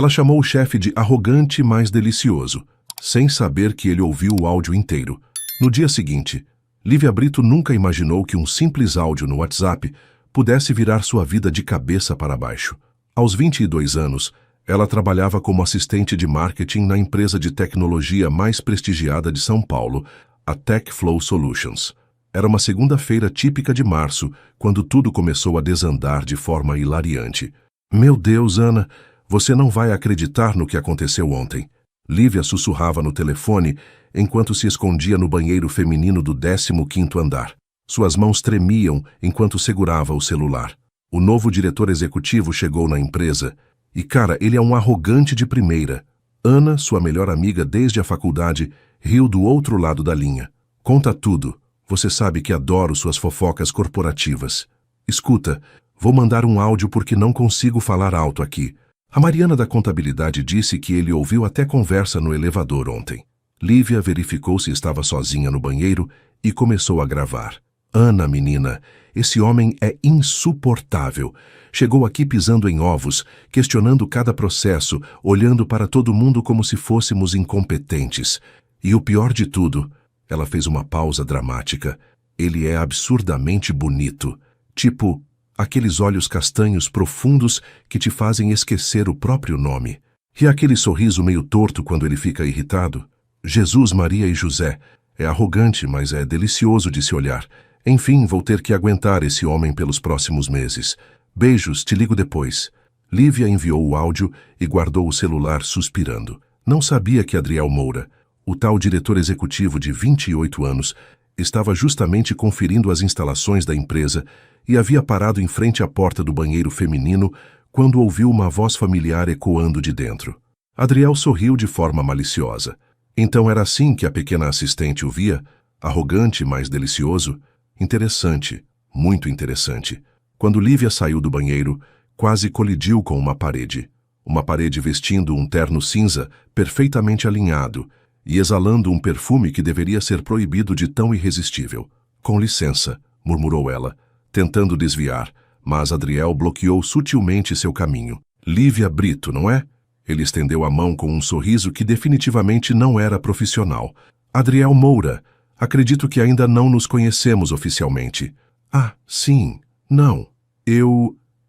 Ela chamou o chefe de arrogante, mas delicioso, sem saber que ele ouviu o áudio inteiro. No dia seguinte, Lívia Brito nunca imaginou que um simples áudio no WhatsApp pudesse virar sua vida de cabeça para baixo. Aos 22 anos, ela trabalhava como assistente de marketing na empresa de tecnologia mais prestigiada de São Paulo, a TechFlow Solutions. Era uma segunda-feira típica de março, quando tudo começou a desandar de forma hilariante. Meu Deus, Ana, você não vai acreditar no que aconteceu ontem. Lívia sussurrava no telefone enquanto se escondia no banheiro feminino do 15º andar. Suas mãos tremiam enquanto segurava o celular. O novo diretor executivo chegou na empresa e, cara, ele é um arrogante de primeira. Ana, sua melhor amiga desde a faculdade, riu do outro lado da linha. Conta tudo. Você sabe que adoro suas fofocas corporativas. Escuta, vou mandar um áudio porque não consigo falar alto aqui. A Mariana da contabilidade disse que ele ouviu até conversa no elevador ontem. Lívia verificou se estava sozinha no banheiro e começou a gravar. Ana, menina, esse homem é insuportável. Chegou aqui pisando em ovos, questionando cada processo, olhando para todo mundo como se fôssemos incompetentes. E o pior de tudo, ela fez uma pausa dramática. Ele é absurdamente bonito. Tipo, aqueles olhos castanhos profundos que te fazem esquecer o próprio nome. E aquele sorriso meio torto quando ele fica irritado. Jesus, Maria e José. É arrogante, mas é delicioso de se olhar. Enfim, vou ter que aguentar esse homem pelos próximos meses. Beijos, te ligo depois. Lívia enviou o áudio e guardou o celular suspirando. Não sabia que Adriel Moura, o tal diretor executivo de 28 anos, estava justamente conferindo as instalações da empresa e havia parado em frente à porta do banheiro feminino quando ouviu uma voz familiar ecoando de dentro. Adriel sorriu de forma maliciosa. Então era assim que a pequena assistente o via? Arrogante, mas delicioso? Interessante, muito interessante. Quando Lívia saiu do banheiro, quase colidiu com uma parede. Uma parede vestindo um terno cinza perfeitamente alinhado e exalando um perfume que deveria ser proibido de tão irresistível. Com licença, murmurou ela, tentando desviar, mas Adriel bloqueou sutilmente seu caminho. Lívia Brito, não é? Ele estendeu a mão com um sorriso que definitivamente não era profissional. Adriel Moura, acredito que ainda não nos conhecemos oficialmente. Ah, sim, não.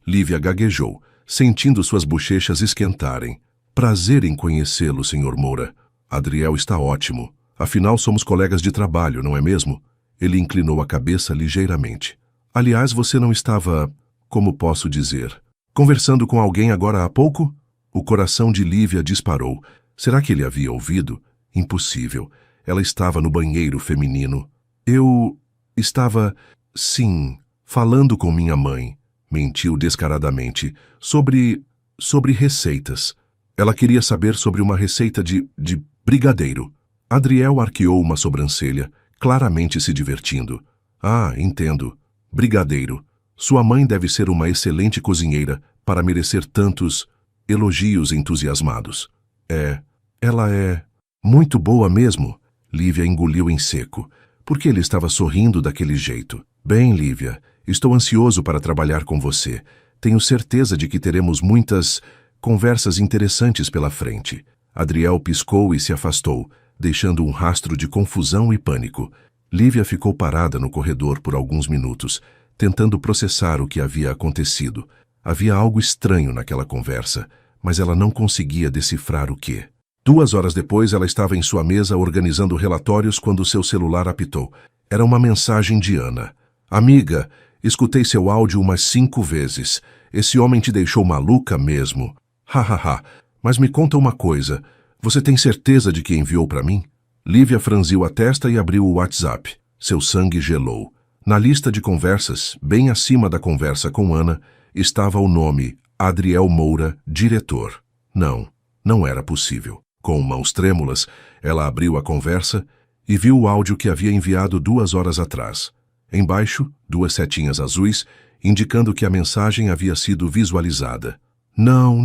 Lívia gaguejou, sentindo suas bochechas esquentarem. Prazer em conhecê-lo, Sr. Moura. Adriel está ótimo. Afinal, somos colegas de trabalho, não é mesmo? Ele inclinou a cabeça ligeiramente. Aliás, você não estava, como posso dizer, conversando com alguém agora há pouco? O coração de Lívia disparou. Será que ele havia ouvido? Impossível. Ela estava no banheiro feminino. Eu estava, sim, falando com minha mãe. Mentiu descaradamente. Sobre receitas. Ela queria saber sobre uma receita de brigadeiro. Adriel arqueou uma sobrancelha, claramente se divertindo. Ah, entendo. Brigadeiro. Sua mãe deve ser uma excelente cozinheira para merecer tantos elogios entusiasmados. Ela é muito boa mesmo. Lívia engoliu em seco. Por que ele estava sorrindo daquele jeito? Bem, Lívia, estou ansioso para trabalhar com você. Tenho certeza de que teremos muitas conversas interessantes pela frente. Adriel piscou e se afastou, deixando um rastro de confusão e pânico. Lívia ficou parada no corredor por alguns minutos, tentando processar o que havia acontecido. Havia algo estranho naquela conversa, mas ela não conseguia decifrar o que. 2 horas depois, ela estava em sua mesa organizando relatórios quando seu celular apitou. Era uma mensagem de Ana. Amiga, escutei seu áudio umas 5 vezes. Esse homem te deixou maluca mesmo. Hahaha, mas me conta uma coisa. Você tem certeza de que enviou para mim? Lívia franziu a testa e abriu o WhatsApp. Seu sangue gelou. Na lista de conversas, bem acima da conversa com Ana, estava o nome Adriel Moura, diretor. Não era possível. Com mãos trêmulas, ela abriu a conversa e viu o áudio que havia enviado 2 horas atrás. Embaixo, 2 setinhas azuis, indicando que a mensagem havia sido visualizada. Não,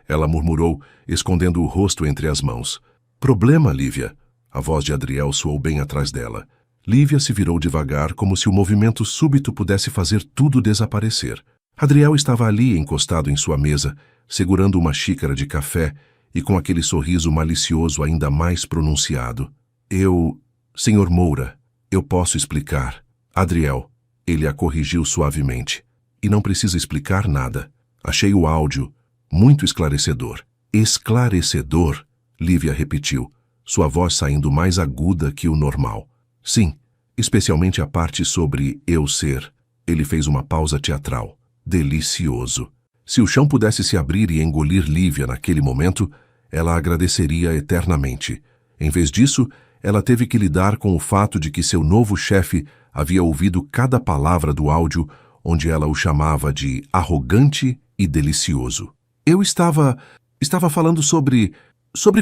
ela murmurou, escondendo o rosto entre as mãos. Problema, Lívia? A voz de Adriel soou bem atrás dela. Lívia se virou devagar, como se o movimento súbito pudesse fazer tudo desaparecer. Adriel estava ali, encostado em sua mesa, segurando uma xícara de café e com aquele sorriso malicioso ainda mais pronunciado. Senhor Moura, eu posso explicar. Adriel, ele a corrigiu suavemente. E não precisa explicar nada. Achei o áudio muito esclarecedor. Esclarecedor? Lívia repetiu, sua voz saindo mais aguda que o normal. Sim, especialmente a parte sobre eu ser. Ele fez uma pausa teatral. Delicioso. Se o chão pudesse se abrir e engolir Lívia naquele momento, ela agradeceria eternamente. Em vez disso, ela teve que lidar com o fato de que seu novo chefe havia ouvido cada palavra do áudio onde ela o chamava de arrogante e delicioso. Eu estava falando sobre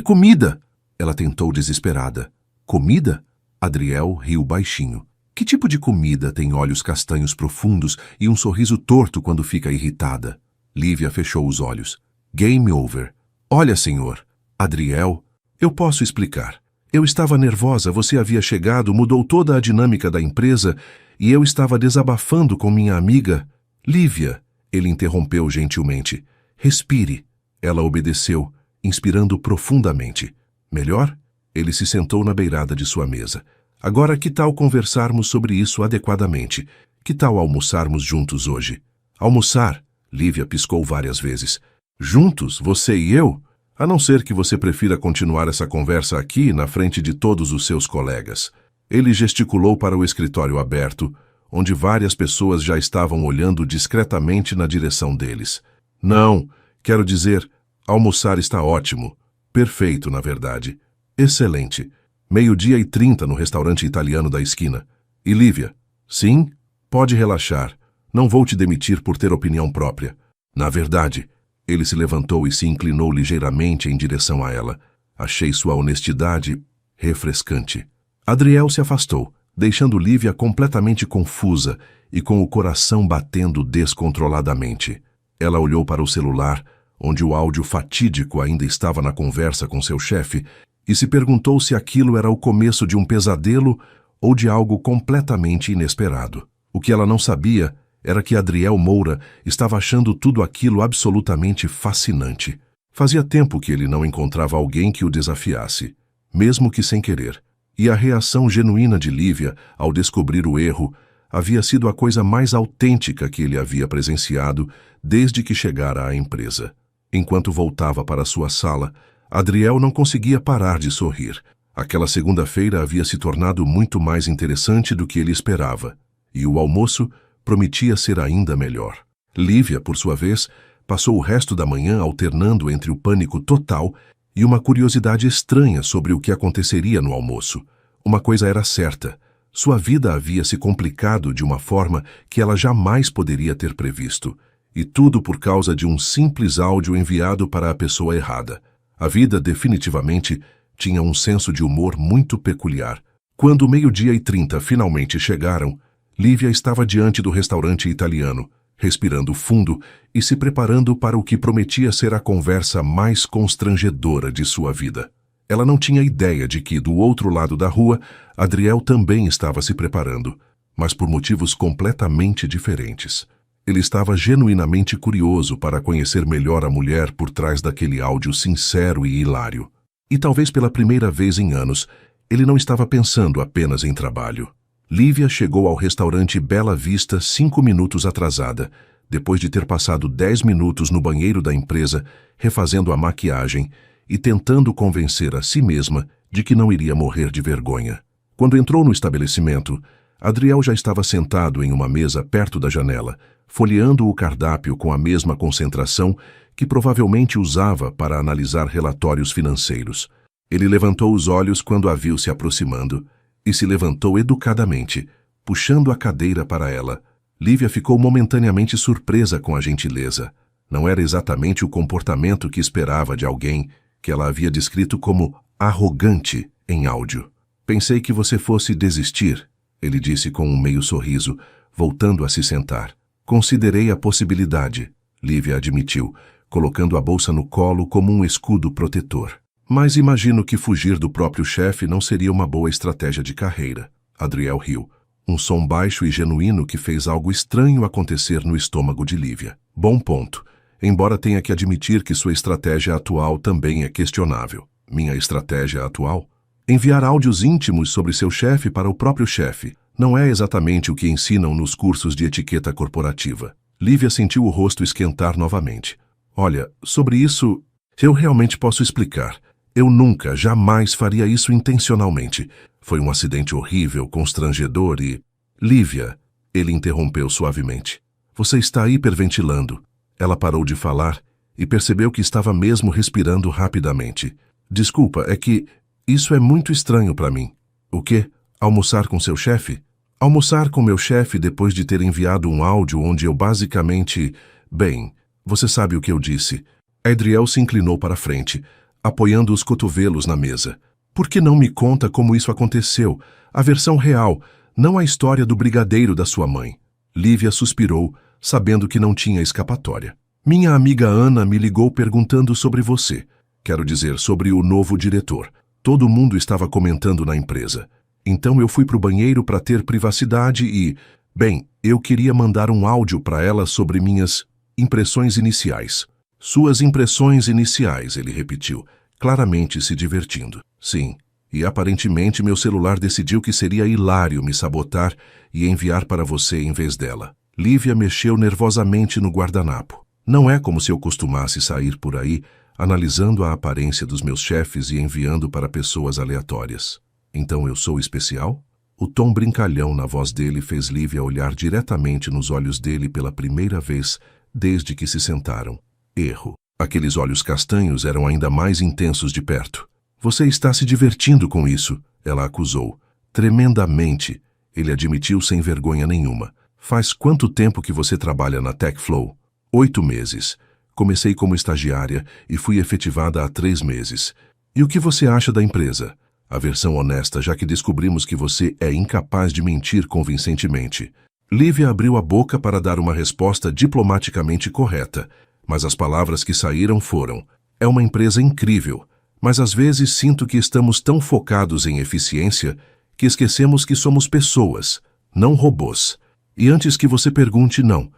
comida. Ela tentou desesperada. Comida? Adriel riu baixinho. Que tipo de comida tem olhos castanhos profundos e um sorriso torto quando fica irritada? Lívia fechou os olhos. Game over. Olha, senhor. Adriel, eu posso explicar. Eu estava nervosa, você havia chegado, mudou toda a dinâmica da empresa e eu estava desabafando com minha amiga. Lívia, ele interrompeu gentilmente. Respire. Ela obedeceu, inspirando profundamente. Melhor? Ele se sentou na beirada de sua mesa. Agora, que tal conversarmos sobre isso adequadamente? Que tal almoçarmos juntos hoje? Almoçar? Lívia piscou várias vezes. Juntos, você e eu? A não ser que você prefira continuar essa conversa aqui, na frente de todos os seus colegas. Ele gesticulou para o escritório aberto, onde várias pessoas já estavam olhando discretamente na direção deles. Não, quero dizer, almoçar está ótimo. Perfeito, na verdade. Excelente. 12:30 no restaurante italiano da esquina. E Lívia? Sim? Pode relaxar. Não vou te demitir por ter opinião própria. Na verdade, ele se levantou e se inclinou ligeiramente em direção a ela. Achei sua honestidade refrescante. Adriel se afastou, deixando Lívia completamente confusa e com o coração batendo descontroladamente. Ela olhou para o celular, onde o áudio fatídico ainda estava na conversa com seu chefe, e se perguntou se aquilo era o começo de um pesadelo ou de algo completamente inesperado. O que ela não sabia era que Adriel Moura estava achando tudo aquilo absolutamente fascinante. Fazia tempo que ele não encontrava alguém que o desafiasse, mesmo que sem querer. E a reação genuína de Lívia ao descobrir o erro havia sido a coisa mais autêntica que ele havia presenciado desde que chegara à empresa. Enquanto voltava para sua sala, Adriel não conseguia parar de sorrir. Aquela segunda-feira havia se tornado muito mais interessante do que ele esperava, e o almoço prometia ser ainda melhor. Lívia, por sua vez, passou o resto da manhã alternando entre o pânico total e uma curiosidade estranha sobre o que aconteceria no almoço. Uma coisa era certa: sua vida havia se complicado de uma forma que ela jamais poderia ter previsto, e tudo por causa de um simples áudio enviado para a pessoa errada. A vida definitivamente tinha um senso de humor muito peculiar. Quando 12:30 finalmente chegaram, Lívia estava diante do restaurante italiano, respirando fundo e se preparando para o que prometia ser a conversa mais constrangedora de sua vida. Ela não tinha ideia de que, do outro lado da rua, Adriel também estava se preparando, mas por motivos completamente diferentes. Ele estava genuinamente curioso para conhecer melhor a mulher por trás daquele áudio sincero e hilário. E talvez pela primeira vez em anos, ele não estava pensando apenas em trabalho. Lívia chegou ao restaurante Bela Vista 5 minutos atrasada, depois de ter passado 10 minutos no banheiro da empresa, refazendo a maquiagem e tentando convencer a si mesma de que não iria morrer de vergonha. Quando entrou no estabelecimento, Adriel já estava sentado em uma mesa perto da janela, folheando o cardápio com a mesma concentração que provavelmente usava para analisar relatórios financeiros. Ele levantou os olhos quando a viu se aproximando e se levantou educadamente, puxando a cadeira para ela. Lívia ficou momentaneamente surpresa com a gentileza. Não era exatamente o comportamento que esperava de alguém que ela havia descrito como arrogante em áudio. Pensei que você fosse desistir, ele disse com um meio sorriso, voltando a se sentar. Considerei a possibilidade, Lívia admitiu, colocando a bolsa no colo como um escudo protetor. Mas imagino que fugir do próprio chefe não seria uma boa estratégia de carreira. Adriel riu, um som baixo e genuíno que fez algo estranho acontecer no estômago de Lívia. Bom ponto. embora tenha que admitir que sua estratégia atual também é questionável. Minha estratégia atual? Enviar áudios íntimos sobre seu chefe para o próprio chefe. Não é exatamente o que ensinam nos cursos de etiqueta corporativa. Lívia sentiu o rosto esquentar novamente. Olha, sobre isso, eu realmente posso explicar. Eu nunca, jamais faria isso intencionalmente. Foi um acidente horrível, constrangedor e... Lívia, ele interrompeu suavemente. Você está hiperventilando. Ela parou de falar e percebeu que estava mesmo respirando rapidamente. Desculpa, é que isso é muito estranho para mim. O quê? Almoçar com seu chefe? Almoçar com meu chefe depois de ter enviado um áudio onde eu basicamente... Bem, você sabe o que eu disse. Adriel se inclinou para frente, apoiando os cotovelos na mesa. Por que não me conta como isso aconteceu? A versão real, não a história do brigadeiro da sua mãe. Lívia suspirou, sabendo que não tinha escapatória. Minha amiga Ana me ligou perguntando sobre você. Quero dizer, sobre o novo diretor. Todo mundo estava comentando na empresa. Então eu fui para o banheiro para ter privacidade e... Bem, eu queria mandar um áudio para ela sobre minhas impressões iniciais. Suas impressões iniciais, ele repetiu, claramente se divertindo. Sim, e aparentemente meu celular decidiu que seria hilário me sabotar e enviar para você em vez dela. Lívia mexeu nervosamente no guardanapo. Não é como se eu costumasse sair por aí analisando a aparência dos meus chefes e enviando para pessoas aleatórias. Então eu sou especial? O tom brincalhão na voz dele fez Lívia olhar diretamente nos olhos dele pela primeira vez desde que se sentaram. Erro. Aqueles olhos castanhos eram ainda mais intensos de perto. Você está se divertindo com isso, ela acusou. Tremendamente, ele admitiu sem vergonha nenhuma. Faz quanto tempo que você trabalha na TechFlow? 8 meses. Comecei como estagiária e fui efetivada há 3 meses. E o que você acha da empresa? A versão honesta, já que descobrimos que você é incapaz de mentir convincentemente. Lívia abriu a boca para dar uma resposta diplomaticamente correta, mas as palavras que saíram foram: é uma empresa incrível, mas às vezes sinto que estamos tão focados em eficiência que esquecemos que somos pessoas, não robôs. E antes que você pergunte, não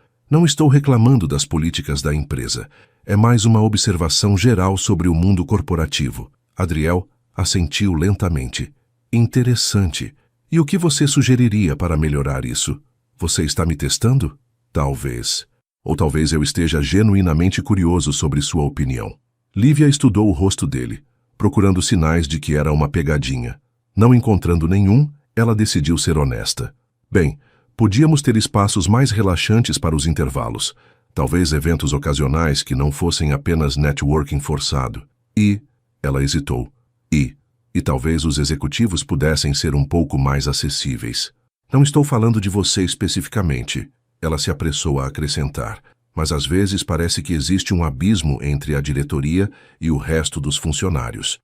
estou reclamando das políticas da empresa. É mais uma observação geral sobre o mundo corporativo. Adriel assentiu lentamente. Interessante. E o que você sugeriria para melhorar isso? Você está me testando? Talvez. Ou talvez eu esteja genuinamente curioso sobre sua opinião. Lívia estudou o rosto dele, procurando sinais de que era uma pegadinha. Não encontrando nenhum, ela decidiu ser honesta. Bem, podíamos ter espaços mais relaxantes para os intervalos. Talvez eventos ocasionais que não fossem apenas networking forçado. Ela hesitou. E talvez os executivos pudessem ser um pouco mais acessíveis. Não estou falando de você especificamente, ela se apressou a acrescentar, mas às vezes parece que existe um abismo entre a diretoria e o resto dos funcionários.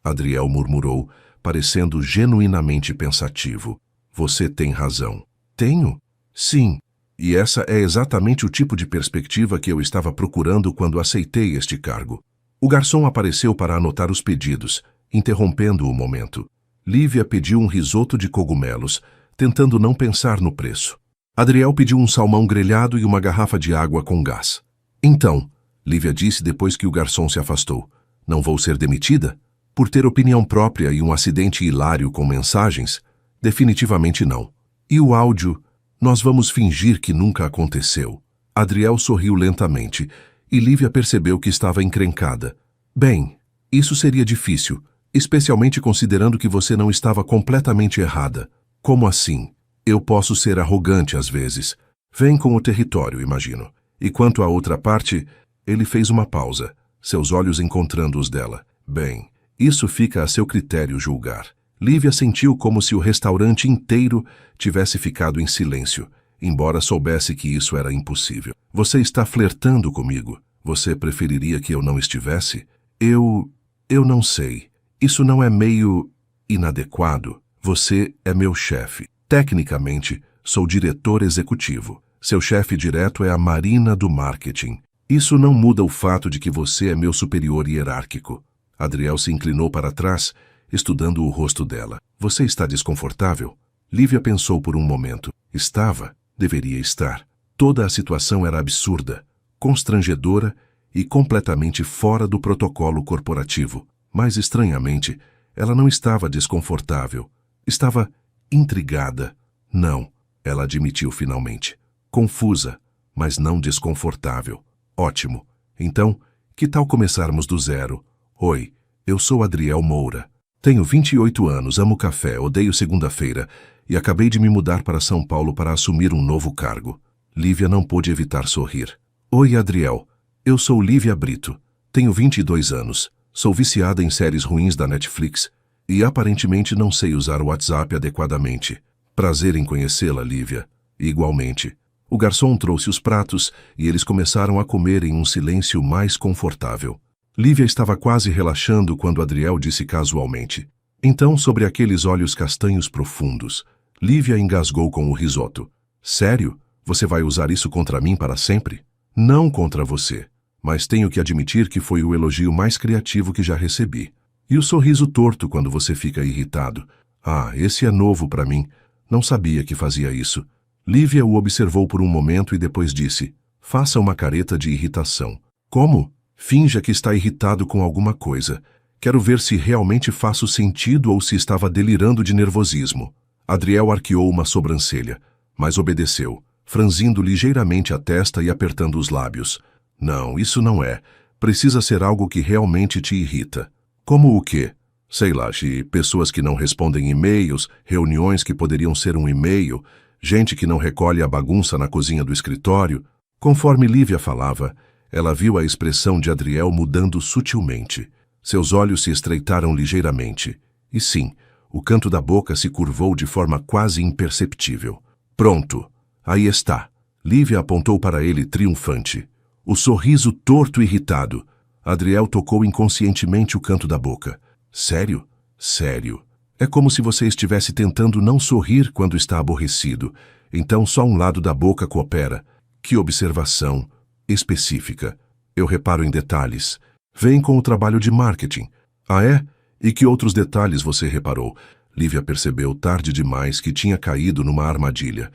Adriel murmurou, parecendo genuinamente pensativo. Você tem razão. Tenho? Sim. E essa é exatamente o tipo de perspectiva que eu estava procurando quando aceitei este cargo. O garçom apareceu para anotar os pedidos, interrompendo o momento. Lívia pediu um risoto de cogumelos, tentando não pensar no preço. Adriel pediu um salmão grelhado e uma garrafa de água com gás. Então, Lívia disse depois que o garçom se afastou, não vou ser demitida? Por ter opinião própria e um acidente hilário com mensagens? Definitivamente não. E o áudio? Nós vamos fingir que nunca aconteceu. Adriel sorriu lentamente, e Lívia percebeu que estava encrencada. Bem, isso seria difícil, especialmente considerando que você não estava completamente errada. Como assim? Eu posso ser arrogante às vezes. Vem com o território, imagino. E quanto à outra parte, ele fez uma pausa, seus olhos encontrando os dela. Bem, isso fica a seu critério julgar. Lívia sentiu como se o restaurante inteiro tivesse ficado em silêncio, embora soubesse que isso era impossível. Você está flertando comigo? Você preferiria que eu não estivesse? Eu não sei. Isso não é meio inadequado? Você é meu chefe. Tecnicamente, sou diretor executivo. Seu chefe direto é a Marina do marketing. Isso não muda o fato de que você é meu superior hierárquico. Adriel se inclinou para trás, estudando o rosto dela. Você está desconfortável? Lívia pensou por um momento. Estava. Deveria estar. Toda a situação era absurda. constrangedora e completamente fora do protocolo corporativo. Mas, estranhamente, ela não estava desconfortável. Estava intrigada. Não, ela admitiu finalmente. Confusa, mas não desconfortável. Ótimo. Então, que tal começarmos do zero? Oi, eu sou Adriel Moura. Tenho 28 anos, amo café, odeio segunda-feira e acabei de me mudar para São Paulo para assumir um novo cargo. Lívia não pôde evitar sorrir. Oi, Adriel. Eu sou Lívia Brito. Tenho 22 anos. Sou viciada em séries ruins da Netflix e aparentemente não sei usar o WhatsApp adequadamente. Prazer em conhecê-la, Lívia. Igualmente. O garçom trouxe os pratos e eles começaram a comer em um silêncio mais confortável. Lívia estava quase relaxando quando Adriel disse casualmente. Então, sobre aqueles olhos castanhos profundos, Lívia engasgou com o risoto. Sério? Você vai usar isso contra mim para sempre? Não contra você, mas tenho que admitir que foi o elogio mais criativo que já recebi. E o sorriso torto quando você fica irritado. Ah, esse é novo para mim. Não sabia que fazia isso. Lívia o observou por um momento e depois disse, faça uma careta de irritação. Como? Finja que está irritado com alguma coisa. Quero ver se realmente faço sentido ou se estava delirando de nervosismo. Adriel arqueou uma sobrancelha, mas obedeceu, franzindo ligeiramente a testa e apertando os lábios. Não, isso não é. Precisa ser algo que realmente te irrita. Como o quê? Sei lá, de pessoas que não respondem e-mails, reuniões que poderiam ser um e-mail, gente que não recolhe a bagunça na cozinha do escritório. Conforme Lívia falava, ela viu a expressão de Adriel mudando sutilmente. Seus olhos se estreitaram ligeiramente. E sim, o canto da boca se curvou de forma quase imperceptível. Pronto, aí está. Lívia apontou para ele triunfante. O sorriso torto e irritado. Adriel tocou inconscientemente o canto da boca. Sério? Sério. É como se você estivesse tentando não sorrir quando está aborrecido. Então só um lado da boca coopera. Que observação específica. Eu reparo em detalhes. Vem com o trabalho de marketing. Ah, é? E que outros detalhes você reparou? Lívia percebeu tarde demais que tinha caído numa armadilha.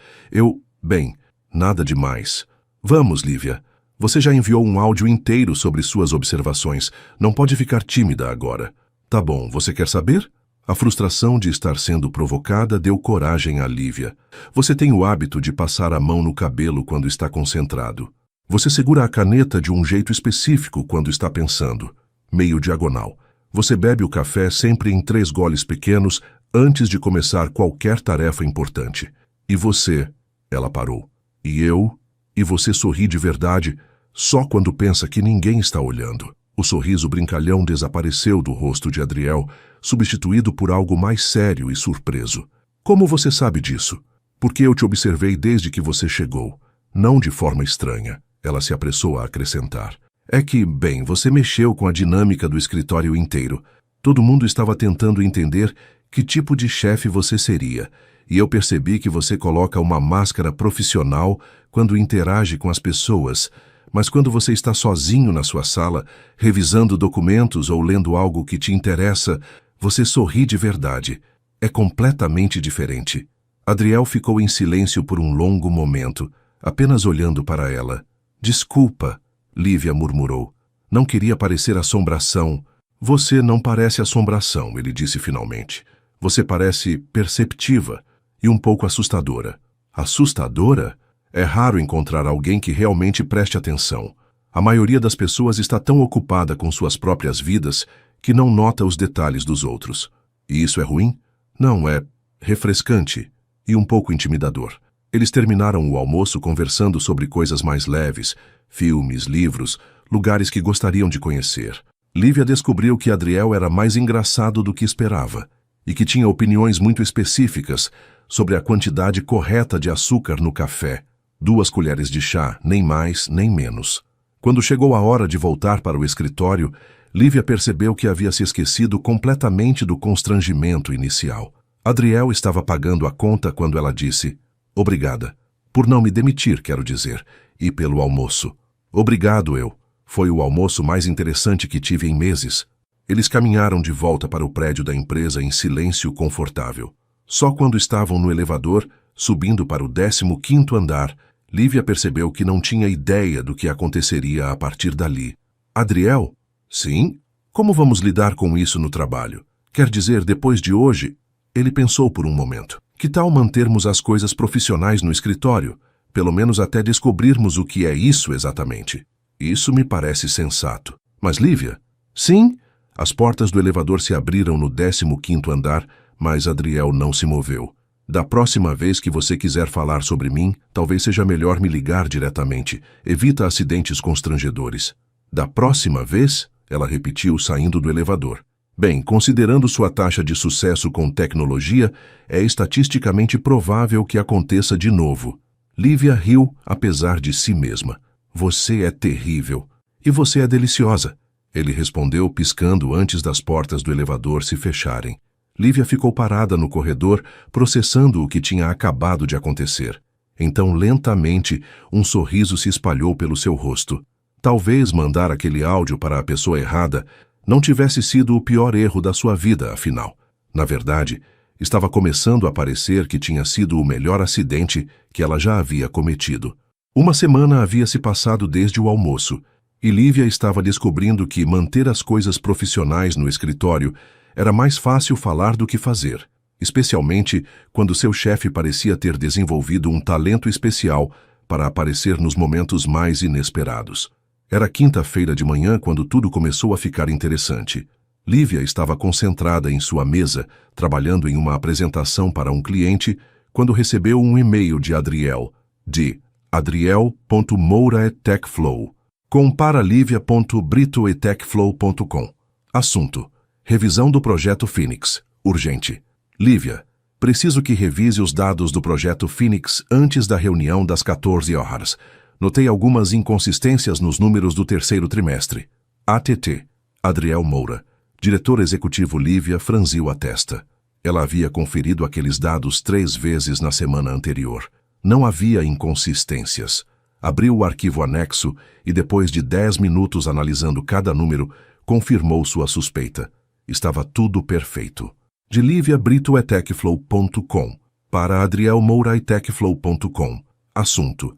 Bem, nada demais. Vamos, Lívia. Você já enviou um áudio inteiro sobre suas observações. Não pode ficar tímida agora. Tá bom, você quer saber? A frustração de estar sendo provocada deu coragem a Lívia. Você tem o hábito de passar a mão no cabelo quando está concentrado. Você segura a caneta de um jeito específico quando está pensando. Meio diagonal. Você bebe o café sempre em 3 goles pequenos antes de começar qualquer tarefa importante. E você? Ela parou. E você sorri de verdade só quando pensa que ninguém está olhando. O sorriso brincalhão desapareceu do rosto de Adriel, substituído por algo mais sério e surpreso. Como você sabe disso? Porque eu te observei desde que você chegou. Não de forma estranha. Ela se apressou a acrescentar. É que, bem, você mexeu com a dinâmica do escritório inteiro. Todo mundo estava tentando entender que tipo de chefe você seria, e eu percebi que você coloca uma máscara profissional quando interage com as pessoas, mas quando você está sozinho na sua sala, revisando documentos ou lendo algo que te interessa, você sorri de verdade. É completamente diferente. Adriel ficou em silêncio por um longo momento, apenas olhando para ela. Desculpa, Lívia murmurou. Não queria parecer assombração. Você não parece assombração, ele disse finalmente. Você parece perceptiva e um pouco assustadora. Assustadora? É raro encontrar alguém que realmente preste atenção. A maioria das pessoas está tão ocupada com suas próprias vidas que não nota os detalhes dos outros. E isso é ruim? Não, é refrescante e um pouco intimidador. Eles terminaram o almoço conversando sobre coisas mais leves, filmes, livros, lugares que gostariam de conhecer. Lívia descobriu que Adriel era mais engraçado do que esperava e que tinha opiniões muito específicas sobre a quantidade correta de açúcar no café. 2 colheres de chá, nem mais nem menos. Quando chegou a hora de voltar para o escritório, Lívia percebeu que havia se esquecido completamente do constrangimento inicial. Adriel estava pagando a conta quando ela disse: Obrigada. Por não me demitir, quero dizer, e pelo almoço. Obrigado, eu. Foi o almoço mais interessante que tive em meses. Eles caminharam de volta para o prédio da empresa em silêncio confortável. Só quando estavam no elevador, subindo para o 15º andar, Lívia percebeu que não tinha ideia do que aconteceria a partir dali. Adriel? Sim? Como vamos lidar com isso no trabalho? Quer dizer, depois de hoje? Ele pensou por um momento. Que tal mantermos as coisas profissionais no escritório? Pelo menos até descobrirmos o que é isso exatamente. Isso me parece sensato. Mas Lívia? Sim? As portas do elevador se abriram no 15º andar, mas Adriel não se moveu. Da próxima vez que você quiser falar sobre mim, talvez seja melhor me ligar diretamente. Evita acidentes constrangedores. Da próxima vez? Ela repetiu, saindo do elevador. Bem, considerando sua taxa de sucesso com tecnologia, é estatisticamente provável que aconteça de novo. Lívia riu, apesar de si mesma. Você é terrível. E você é deliciosa. Ele respondeu, piscando antes das portas do elevador se fecharem. Lívia ficou parada no corredor, processando o que tinha acabado de acontecer. Então, lentamente, um sorriso se espalhou pelo seu rosto. Talvez mandar aquele áudio para a pessoa errada não tivesse sido o pior erro da sua vida, afinal. Na verdade, estava começando a parecer que tinha sido o melhor acidente que ela já havia cometido. Uma semana havia se passado desde o almoço, e Lívia estava descobrindo que manter as coisas profissionais no escritório era mais fácil falar do que fazer, especialmente quando seu chefe parecia ter desenvolvido um talento especial para aparecer nos momentos mais inesperados. Era quinta-feira de manhã quando tudo começou a ficar interessante. Lívia estava concentrada em sua mesa, trabalhando em uma apresentação para um cliente, quando recebeu um e-mail de Adriel, de adriel.moura@techflow, com para livia.brito@techflow.com. Assunto: revisão do projeto Phoenix. Urgente. Lívia, preciso que revise os dados do projeto Phoenix antes da reunião das 14 horas. Notei algumas inconsistências nos números do terceiro trimestre. ATT. Adriel Moura. Diretor executivo. Lívia franziu a testa. Ela havia conferido aqueles dados 3 vezes na semana anterior. Não havia inconsistências. Abriu o arquivo anexo e, depois de 10 minutos analisando cada número, confirmou sua suspeita. Estava tudo perfeito. De livia.brito@techflow.com para adrielmoura@techflow.com. Assunto: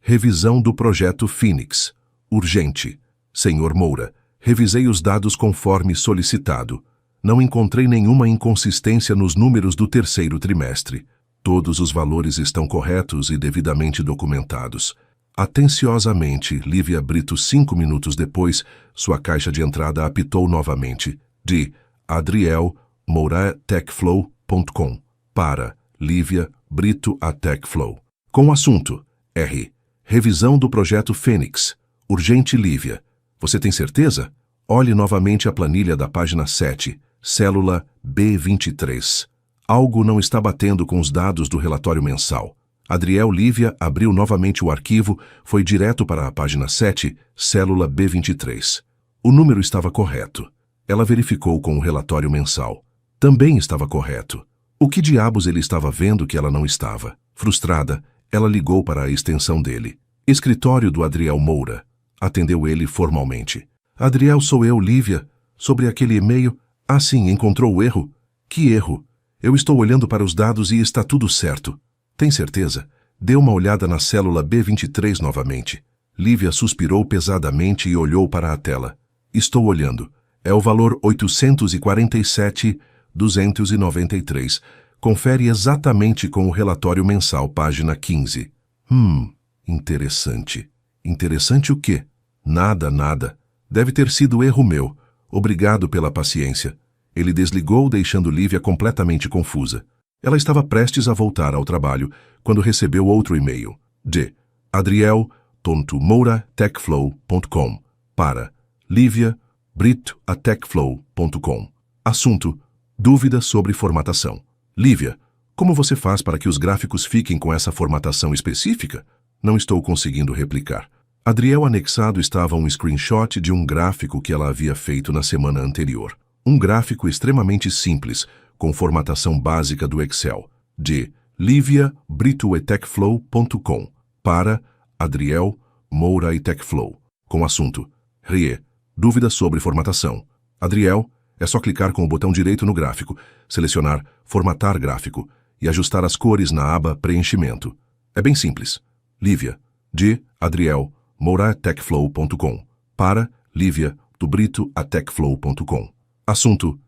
revisão do projeto Phoenix. Urgente. Senhor Moura, revisei os dados conforme solicitado. Não encontrei nenhuma inconsistência nos números do terceiro trimestre. Todos os valores estão corretos e devidamente documentados. Atenciosamente, Lívia Brito. 5 minutos depois, sua caixa de entrada apitou novamente. De adrielmoura@techflow.com para livia.brito@techflow. Com assunto: revisão do projeto Fênix. Urgente. Lívia. Você tem certeza? Olhe novamente a planilha da página 7, célula B23. Algo não está batendo com os dados do relatório mensal. Adriel. Lívia abriu novamente o arquivo, foi direto para a página 7, célula B23. O número estava correto. Ela verificou com o relatório mensal. Também estava correto. O que diabos ele estava vendo que ela não estava? Frustrada, ela ligou para a extensão dele. Escritório do Adriel Moura. Atendeu ele formalmente. Adriel, sou eu, Lívia. Sobre aquele e-mail. Ah, sim, encontrou o erro? Que erro? Eu estou olhando para os dados e está tudo certo. Tem certeza? Dê uma olhada na célula B23 novamente. Lívia suspirou pesadamente e olhou para a tela. Estou olhando. É o valor 847.293. Confere exatamente com o relatório mensal, página 15. Interessante. Interessante o quê? Nada. Deve ter sido erro meu. Obrigado pela paciência. Ele desligou, deixando Lívia completamente confusa. Ela estava prestes a voltar ao trabalho quando recebeu outro e-mail de adriel.moura@techflow.com para livia.brito@techflow.com. Assunto: dúvida sobre formatação. Lívia, como você faz para que os gráficos fiquem com essa formatação específica? Não estou conseguindo replicar. Adriel. Anexado estava um screenshot de um gráfico que ela havia feito na semana anterior. Um gráfico extremamente simples, com formatação básica do Excel, de livia.brito@techflow.com para Adriel Moura@techflow, com assunto: dúvida sobre formatação. Adriel, é só clicar com o botão direito no gráfico, selecionar Formatar gráfico e ajustar as cores na aba Preenchimento. É bem simples. Lívia, de Adriel, moura@techflow.com. Para Lívia, do Brito@techflow.com. Assunto: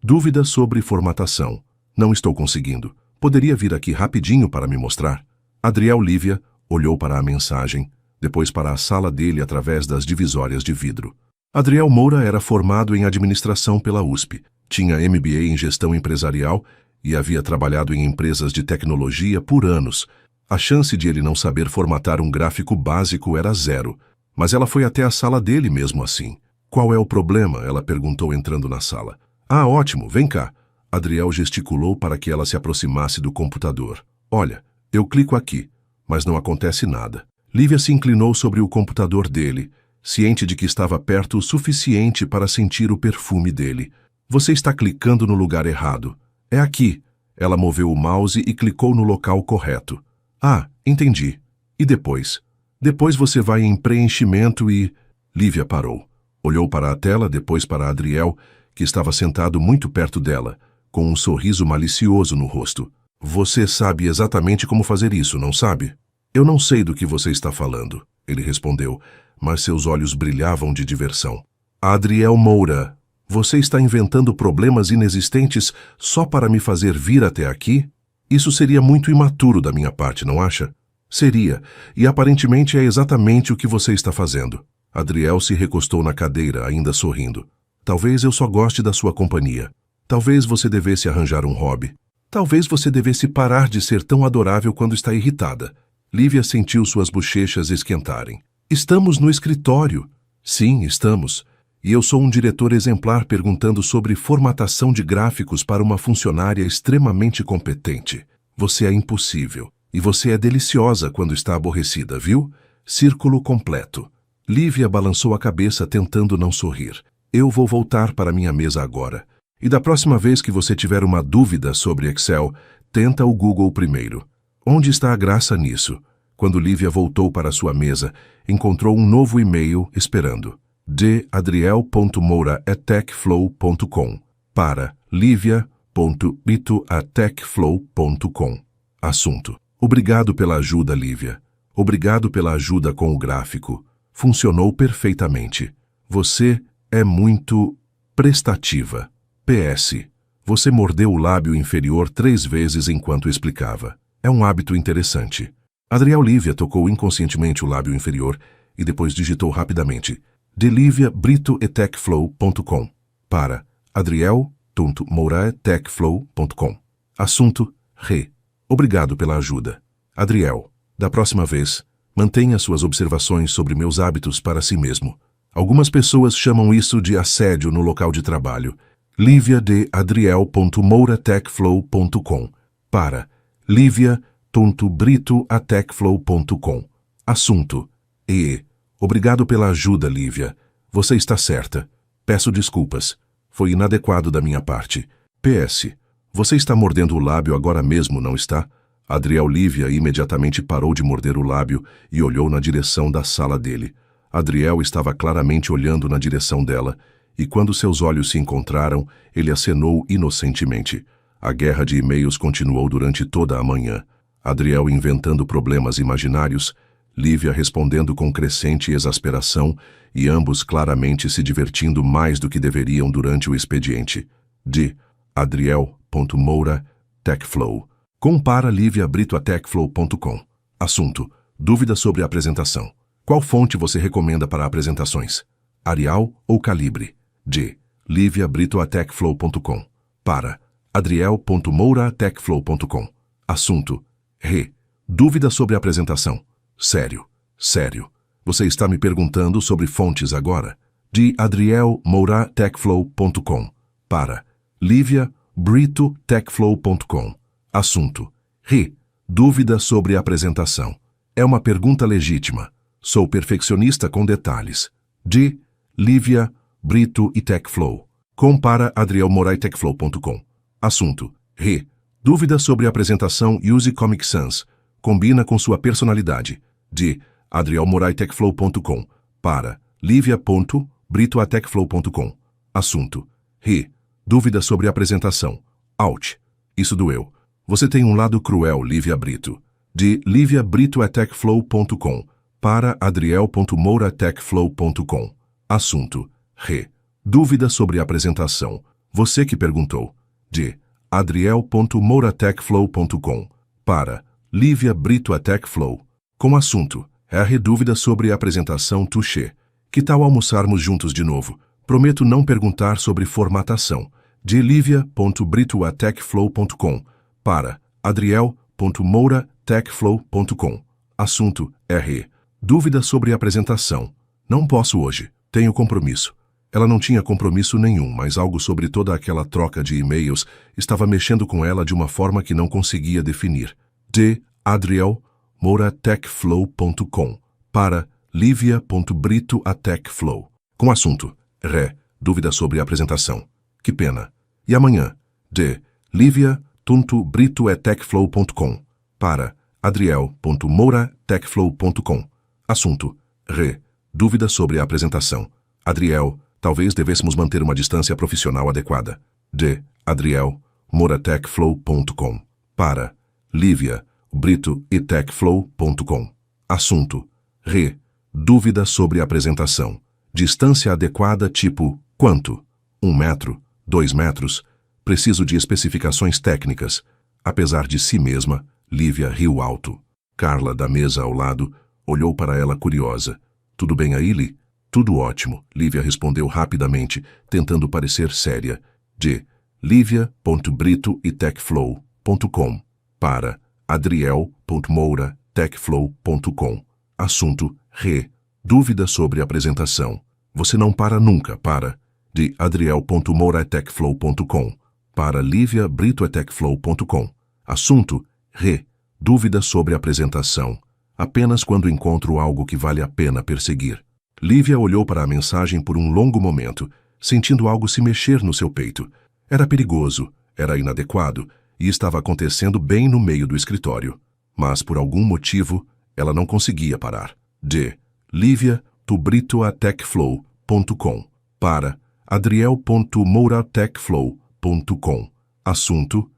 Dúvida sobre formatação. Não estou conseguindo. Poderia vir aqui rapidinho para me mostrar? Adriel Lívia olhou para a mensagem, depois para a sala dele através das divisórias de vidro. Adriel Moura era formado em administração pela USP, tinha MBA em gestão empresarial e havia trabalhado em empresas de tecnologia por anos. A chance de ele não saber formatar um gráfico básico era zero, mas ela foi até a sala dele mesmo assim. Qual é o problema? Ela perguntou entrando na sala. Ah, ótimo, vem cá. Adriel gesticulou para que ela se aproximasse do computador. Olha, eu clico aqui, mas não acontece nada. Lívia se inclinou sobre o computador dele, ciente de que estava perto o suficiente para sentir o perfume dele. Você está clicando no lugar errado. É aqui. Ela moveu o mouse e clicou no local correto. Ah, entendi. E depois? Depois você vai em preenchimento e... Lívia parou. Olhou para a tela, depois para Adriel, que estava sentado muito perto dela, com um sorriso malicioso no rosto. Você sabe exatamente como fazer isso, não sabe? Eu não sei do que você está falando, ele respondeu, mas seus olhos brilhavam de diversão. Adriel Moura, você está inventando problemas inexistentes só para me fazer vir até aqui? Isso seria muito imaturo da minha parte, não acha? Seria, e aparentemente é exatamente o que você está fazendo. Adriel se recostou na cadeira, ainda sorrindo. Talvez eu só goste da sua companhia. Talvez você devesse arranjar um hobby. Talvez você devesse parar de ser tão adorável quando está irritada. Lívia sentiu suas bochechas esquentarem. Estamos no escritório. Sim, estamos. E eu sou um diretor exemplar perguntando sobre formatação de gráficos para uma funcionária extremamente competente. Você é impossível. E você é deliciosa quando está aborrecida, viu? Círculo completo. Lívia balançou a cabeça tentando não sorrir. Eu vou voltar para minha mesa agora. E da próxima vez que você tiver uma dúvida sobre Excel, tenta o Google primeiro. Onde está a graça nisso? Quando Lívia voltou para sua mesa, encontrou um novo e-mail esperando. De adriel.moura@techflow.com para livia.bito@techflow.com. Assunto: Obrigado pela ajuda, Lívia. Obrigado pela ajuda com o gráfico. Funcionou perfeitamente. Você é muito prestativa. PS. Você mordeu o lábio inferior 3 vezes enquanto explicava. É um hábito interessante. Adriel Lívia tocou inconscientemente o lábio inferior e depois digitou rapidamente delivia.brito@techflow.com para adriel.moura@techflow.com. Assunto: Obrigado pela ajuda. Adriel, da próxima vez, mantenha suas observações sobre meus hábitos para si mesmo. Algumas pessoas chamam isso de assédio no local de trabalho. Lívia de adriel.moura@techflow.com para livia.brito@techflow.com. Assunto: Obrigado pela ajuda, Lívia. Você está certa. Peço desculpas. Foi inadequado da minha parte. PS. Você está mordendo o lábio agora mesmo, não está? Adriel Lívia imediatamente parou de morder o lábio e olhou na direção da sala dele. Adriel estava claramente olhando na direção dela, e quando seus olhos se encontraram, ele acenou inocentemente. A guerra de e-mails continuou durante toda a manhã. Adriel inventando problemas imaginários, Lívia respondendo com crescente exasperação e ambos claramente se divertindo mais do que deveriam durante o expediente. De Adriel.moura@techflow. Compara livia.brito@techflow.com. Assunto: Dúvida sobre a apresentação. Qual fonte você recomenda para apresentações? Arial ou Calibre? De livia.brito@techflow.com para adriel.moura@techflow.com. Assunto: Dúvida sobre a apresentação. Sério. Você está me perguntando sobre fontes agora? De adriel.moura@techflow.com para livia.brito@techflow.com. Assunto: Dúvida sobre a apresentação. É uma pergunta legítima. Sou perfeccionista com detalhes. De Lívia, Brito e Techflow. Compara adriel.moura@techflow.com. Assunto: Dúvida sobre a apresentação Use Comic Sans. Combina com sua personalidade. De adriel.moura@techflow.com para livia.brito@techflow.com. Assunto: Dúvida sobre a apresentação. Ouch. Isso doeu. Você tem um lado cruel, Lívia Brito. de liviabrito@techflow.com para adriel.moura@techflow.com. Assunto: dúvida sobre a apresentação. Você que perguntou. De adriel.moura@techflow.com para liviabrito@techflow. Com assunto: dúvida sobre a apresentação touché. Que tal almoçarmos juntos de novo? Prometo não perguntar sobre formatação. De livia.brito@techflow.com para adriel.moura@techflow.com. Assunto: dúvida sobre a apresentação. Não posso hoje. Tenho compromisso. Ela não tinha compromisso nenhum, mas algo sobre toda aquela troca de e-mails estava mexendo com ela de uma forma que não conseguia definir. De adriel.moura@techflow.com para livia.brito@techflow. Com assunto: dúvida sobre a apresentação. Que pena. E amanhã? De livia.brito@techflow.com para adriel.moura@techflow.com. Assunto: dúvida sobre a apresentação. Adriel, talvez devêssemos manter uma distância profissional adequada. De adriel.moura@techflow.com para livia.brito@techflow.com. Assunto: dúvida sobre a apresentação. Distância adequada tipo quanto? 1 metro? 2 metros? Preciso de especificações técnicas. Apesar de si mesma, Lívia riu alto. Carla, da mesa ao lado, olhou para ela curiosa. Tudo bem aí, Li? Tudo ótimo, Lívia respondeu rapidamente, tentando parecer séria. De livia.brito@techflow.com para adriel.moura@techflow.com. Assunto: dúvida sobre a apresentação. Você não para nunca, para. De adriel.moura@techflow.com para liviabrito@techflow.com. Assunto: dúvida sobre a apresentação. Apenas quando encontro algo que vale a pena perseguir. Lívia olhou para a mensagem por um longo momento, sentindo algo se mexer no seu peito. Era perigoso, era inadequado e estava acontecendo bem no meio do escritório. Mas, por algum motivo, ela não conseguia parar. De livia.brito@techflow.com para adriel.moura@techflow.com. Assunto: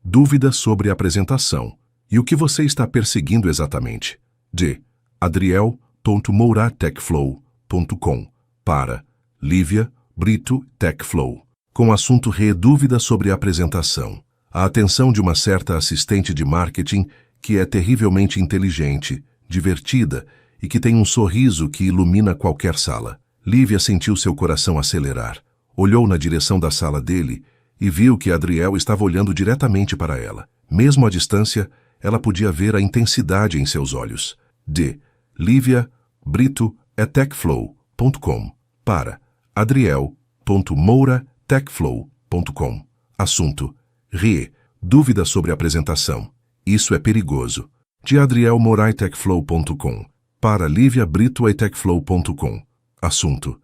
dúvida sobre a apresentação. E o que você está perseguindo exatamente? De adriel.moura@techflow.com para livia.brito@techflow. Com assunto: dúvida sobre a apresentação. A atenção de uma certa assistente de marketing que é terrivelmente inteligente, divertida e que tem um sorriso que ilumina qualquer sala. Lívia sentiu seu coração acelerar. Olhou na direção da sala dele e viu que Adriel estava olhando diretamente para ela. Mesmo à distância, ela podia ver a intensidade em seus olhos. De livia.brito@techflow.com para adriel.moura@techflow.com. Assunto: dúvida sobre a apresentação. Isso é perigoso. De adriel.moura@techflow.com para liviabrito@techflow.com. Assunto: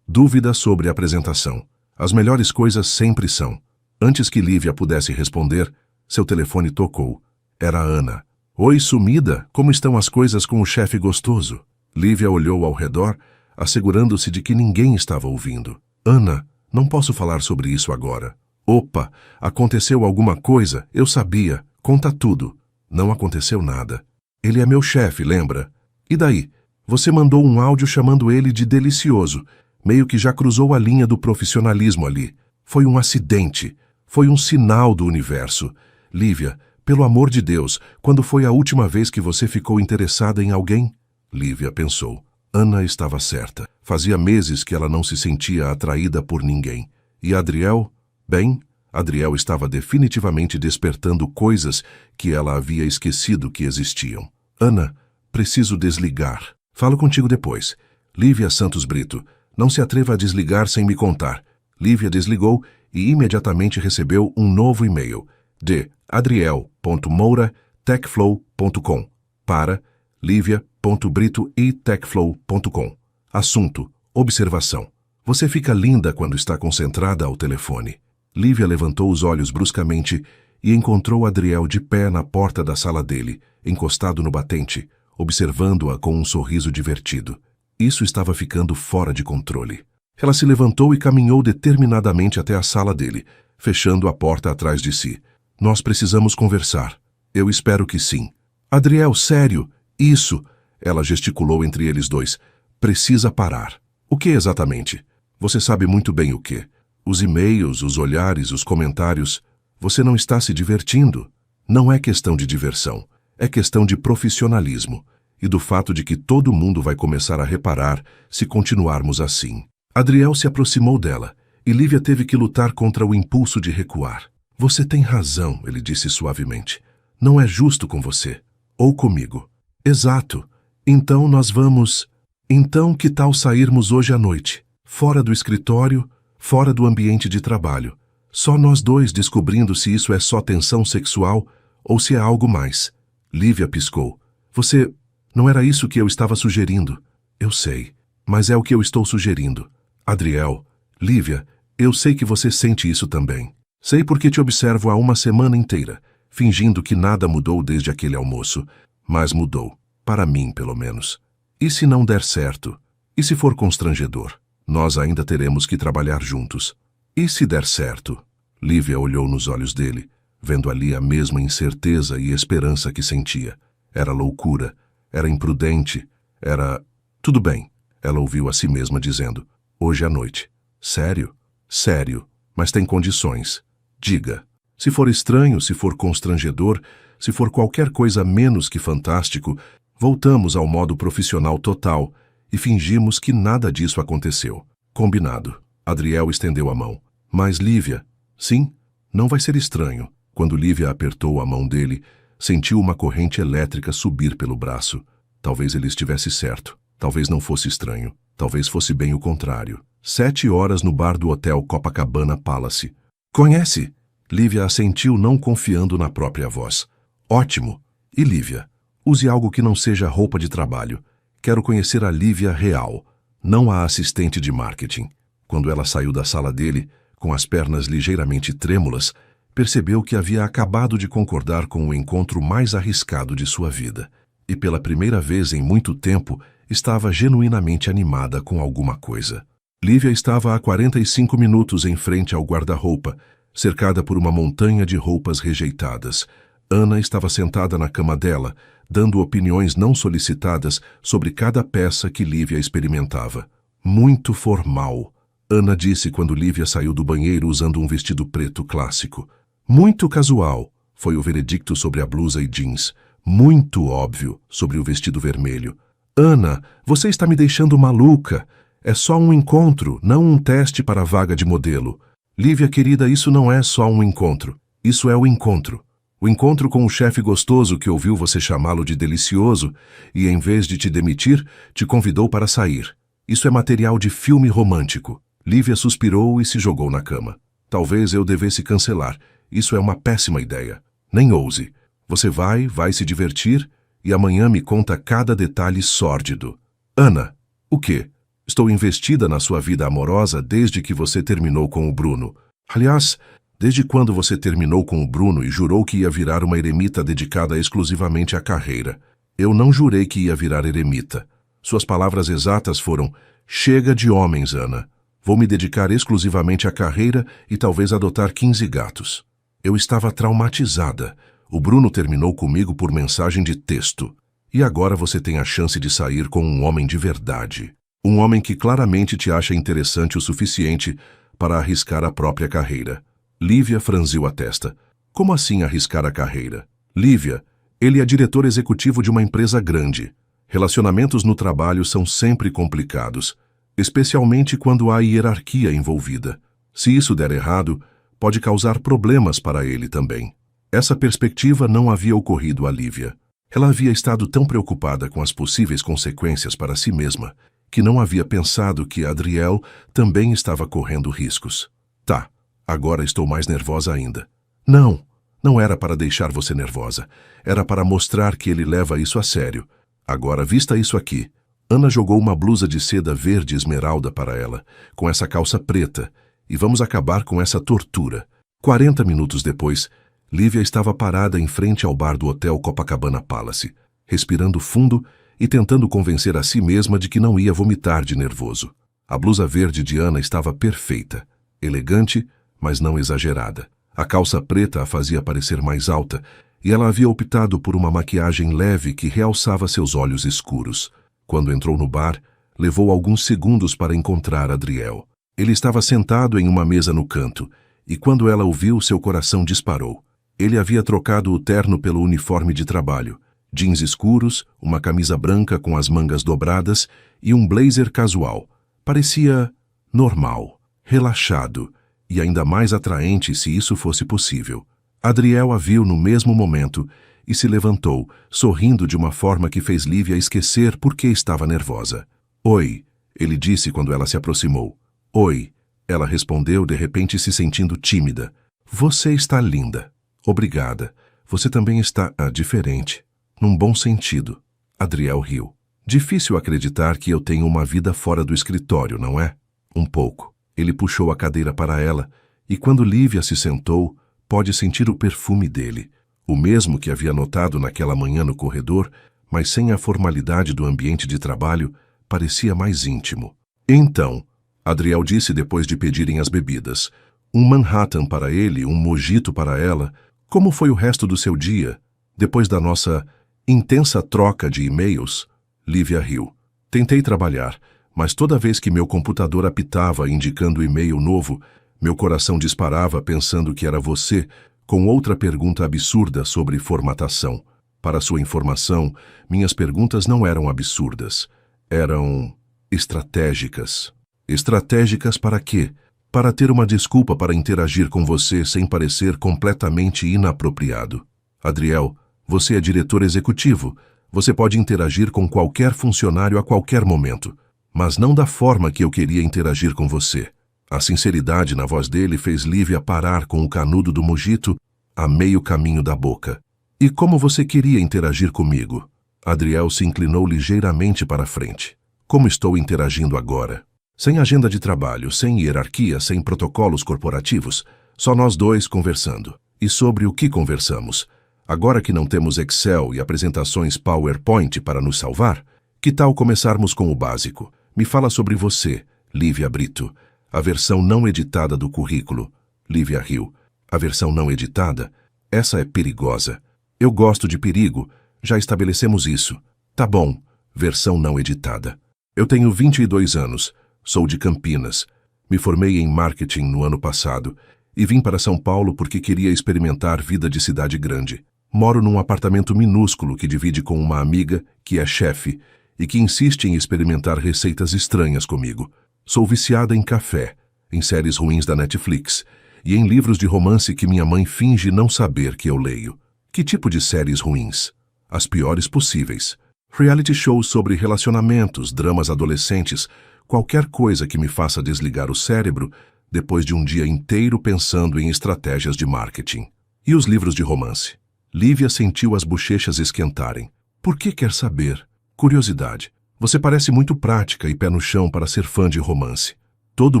dúvida sobre a apresentação. As melhores coisas sempre são. Antes que Lívia pudesse responder, seu telefone tocou. Era Ana. Oi, sumida, como estão as coisas com o chefe gostoso? Lívia olhou ao redor, assegurando-se de que ninguém estava ouvindo. Ana, não posso falar sobre isso agora. Opa, aconteceu alguma coisa? Eu sabia. Conta tudo. Não aconteceu nada. Ele é meu chefe, lembra? E daí? Você mandou um áudio chamando ele de delicioso. Meio que já cruzou a linha do profissionalismo ali. Foi um acidente. Foi um sinal do universo. Lívia, pelo amor de Deus, quando foi a última vez que você ficou interessada em alguém? Lívia pensou. Ana estava certa. Fazia meses que ela não se sentia atraída por ninguém. E Adriel? Bem, Adriel estava definitivamente despertando coisas que ela havia esquecido que existiam. Ana, preciso desligar. Falo contigo depois. Lívia Santos Brito, não se atreva a desligar sem me contar. Lívia desligou e imediatamente recebeu um novo e-mail. De adriel.moura@techflow.com para livia.brito@techflow.com. Assunto: observação. Você fica linda quando está concentrada ao telefone. Lívia levantou os olhos bruscamente e encontrou Adriel de pé na porta da sala dele, encostado no batente, observando-a com um sorriso divertido. Isso estava ficando fora de controle. Ela se levantou e caminhou determinadamente até a sala dele, fechando a porta atrás de si. Nós precisamos conversar. Eu espero que sim. Adriel, sério, isso, ela gesticulou entre eles dois. Precisa parar. O que exatamente? Você sabe muito bem o que. Os e-mails, os olhares, os comentários. Você não está se divertindo. Não é questão de diversão. É questão de profissionalismo. E do fato de que todo mundo vai começar a reparar se continuarmos assim. Adriel se aproximou dela, e Lívia teve que lutar contra o impulso de recuar. Você tem razão, ele disse suavemente. Não é justo com você. Ou comigo. Exato. Então nós vamos... Então que tal sairmos hoje à noite? Fora do escritório, fora do ambiente de trabalho. Só nós dois descobrindo se isso é só tensão sexual ou se é algo mais. Lívia piscou. Você... Não era isso que eu estava sugerindo. Eu sei, mas é o que eu estou sugerindo. Adriel, Lívia, eu sei que você sente isso também. Sei porque te observo há uma semana inteira, fingindo que nada mudou desde aquele almoço. Mas mudou, para mim pelo menos. E se não der certo? E se for constrangedor? Nós ainda teremos que trabalhar juntos. E se der certo? Lívia olhou nos olhos dele, vendo ali a mesma incerteza e esperança que sentia. Era loucura. Era imprudente, era... Tudo bem, ela ouviu a si mesma dizendo. Hoje à noite. Sério? Sério, mas tem condições. Diga. Se for estranho, se for constrangedor, se for qualquer coisa menos que fantástico, voltamos ao modo profissional total e fingimos que nada disso aconteceu. Combinado. Adriel estendeu a mão. Mas Lívia... Sim, não vai ser estranho. Quando Lívia apertou a mão dele, sentiu uma corrente elétrica subir pelo braço. Talvez ele estivesse certo. Talvez não fosse estranho. Talvez fosse bem o contrário. 7 horas no bar do hotel Copacabana Palace. Conhece? Lívia assentiu, não confiando na própria voz. Ótimo. E Lívia? Use algo que não seja roupa de trabalho. Quero conhecer a Lívia real, não a assistente de marketing. Quando ela saiu da sala dele, com as pernas ligeiramente trêmulas, percebeu que havia acabado de concordar com o encontro mais arriscado de sua vida. E pela primeira vez em muito tempo, estava genuinamente animada com alguma coisa. Lívia estava há 45 minutos em frente ao guarda-roupa, cercada por uma montanha de roupas rejeitadas. Ana estava sentada na cama dela, dando opiniões não solicitadas sobre cada peça que Lívia experimentava. Muito formal, Ana disse quando Lívia saiu do banheiro usando um vestido preto clássico. Muito casual, foi o veredicto sobre a blusa e jeans. Muito óbvio sobre o vestido vermelho. Ana, você está me deixando maluca. É só um encontro, não um teste para a vaga de modelo. Lívia, querida, isso não é só um encontro. Isso é o encontro. O encontro com o chefe gostoso que ouviu você chamá-lo de delicioso e, em vez de te demitir, te convidou para sair. Isso é material de filme romântico. Lívia suspirou e se jogou na cama. Talvez eu devesse cancelar. Isso é uma péssima ideia. Nem ouse. Você vai se divertir e amanhã me conta cada detalhe sórdido. Ana, o quê? Estou investida na sua vida amorosa desde que você terminou com o Bruno. Aliás, desde quando você terminou com o Bruno e jurou que ia virar uma eremita dedicada exclusivamente à carreira. Eu não jurei que ia virar eremita. Suas palavras exatas foram: chega de homens, Ana. Vou me dedicar exclusivamente à carreira e talvez adotar 15 gatos. Eu estava traumatizada. O Bruno terminou comigo por mensagem de texto. E agora você tem a chance de sair com um homem de verdade. Um homem que claramente te acha interessante o suficiente para arriscar a própria carreira. Lívia franziu a testa. Como assim arriscar a carreira? Lívia, ele é diretor executivo de uma empresa grande. Relacionamentos no trabalho são sempre complicados, especialmente quando há hierarquia envolvida. Se isso der errado, pode causar problemas para ele também. Essa perspectiva não havia ocorrido a Lívia. Ela havia estado tão preocupada com as possíveis consequências para si mesma que não havia pensado que Adriel também estava correndo riscos. Tá, agora estou mais nervosa ainda. Não era para deixar você nervosa. Era para mostrar que ele leva isso a sério. Agora vista isso aqui. Ana jogou uma blusa de seda verde esmeralda para ela, com essa calça preta, e vamos acabar com essa tortura. 40 minutos depois, Lívia estava parada em frente ao bar do hotel Copacabana Palace, respirando fundo e tentando convencer a si mesma de que não ia vomitar de nervoso. A blusa verde de Ana estava perfeita, elegante, mas não exagerada. A calça preta a fazia parecer mais alta, e ela havia optado por uma maquiagem leve que realçava seus olhos escuros. Quando entrou no bar, levou alguns segundos para encontrar Adriel. Ele estava sentado em uma mesa no canto, e quando ela o viu, seu coração disparou. Ele havia trocado o terno pelo uniforme de trabalho, jeans escuros, uma camisa branca com as mangas dobradas e um blazer casual. Parecia normal, relaxado e ainda mais atraente se isso fosse possível. Adriel a viu no mesmo momento e se levantou, sorrindo de uma forma que fez Lívia esquecer por que estava nervosa. "Oi", ele disse quando ela se aproximou. "Oi", ela respondeu, de repente se sentindo tímida. "Você está linda." "Obrigada. Você também está diferente." "Num bom sentido." Adriel riu. "Difícil acreditar que eu tenho uma vida fora do escritório, não é?" "Um pouco." Ele puxou a cadeira para ela, e quando Lívia se sentou, pôde sentir o perfume dele. O mesmo que havia notado naquela manhã no corredor, mas sem a formalidade do ambiente de trabalho, parecia mais íntimo. "Então", Adriel disse depois de pedirem as bebidas. "Um Manhattan para ele, um mojito para ela. Como foi o resto do seu dia, depois da nossa intensa troca de e-mails?" Lívia riu. "Tentei trabalhar, mas toda vez que meu computador apitava indicando e-mail novo, meu coração disparava pensando que era você, com outra pergunta absurda sobre formatação. Para sua informação, minhas perguntas não eram absurdas. Eram estratégicas." "Estratégicas para quê?" "Para ter uma desculpa para interagir com você sem parecer completamente inapropriado." "Adriel, você é diretor executivo. Você pode interagir com qualquer funcionário a qualquer momento, mas não da forma que eu queria interagir com você." A sinceridade na voz dele fez Lívia parar com o canudo do mojito a meio caminho da boca. "E como você queria interagir comigo?" Adriel se inclinou ligeiramente para a frente. "Como estou interagindo agora? Sem agenda de trabalho, sem hierarquia, sem protocolos corporativos, só nós dois conversando." "E sobre o que conversamos? Agora que não temos Excel e apresentações PowerPoint para nos salvar, que tal começarmos com o básico? Me fala sobre você, Lívia Brito. A versão não editada do currículo." Lívia riu. "A versão não editada? Essa é perigosa." "Eu gosto de perigo. Já estabelecemos isso." "Tá bom. Versão não editada. Eu tenho 22 anos. Sou de Campinas. Me formei em marketing no ano passado e vim para São Paulo porque queria experimentar vida de cidade grande. Moro num apartamento minúsculo que divide com uma amiga que é chefe e que insiste em experimentar receitas estranhas comigo. Sou viciada em café, em séries ruins da Netflix e em livros de romance que minha mãe finge não saber que eu leio." "Que tipo de séries ruins?" "As piores possíveis. Reality shows sobre relacionamentos, dramas adolescentes, qualquer coisa que me faça desligar o cérebro depois de um dia inteiro pensando em estratégias de marketing." "E os livros de romance?" Lívia sentiu as bochechas esquentarem. "Por que quer saber?" "Curiosidade. Você parece muito prática e pé no chão para ser fã de romance. Todo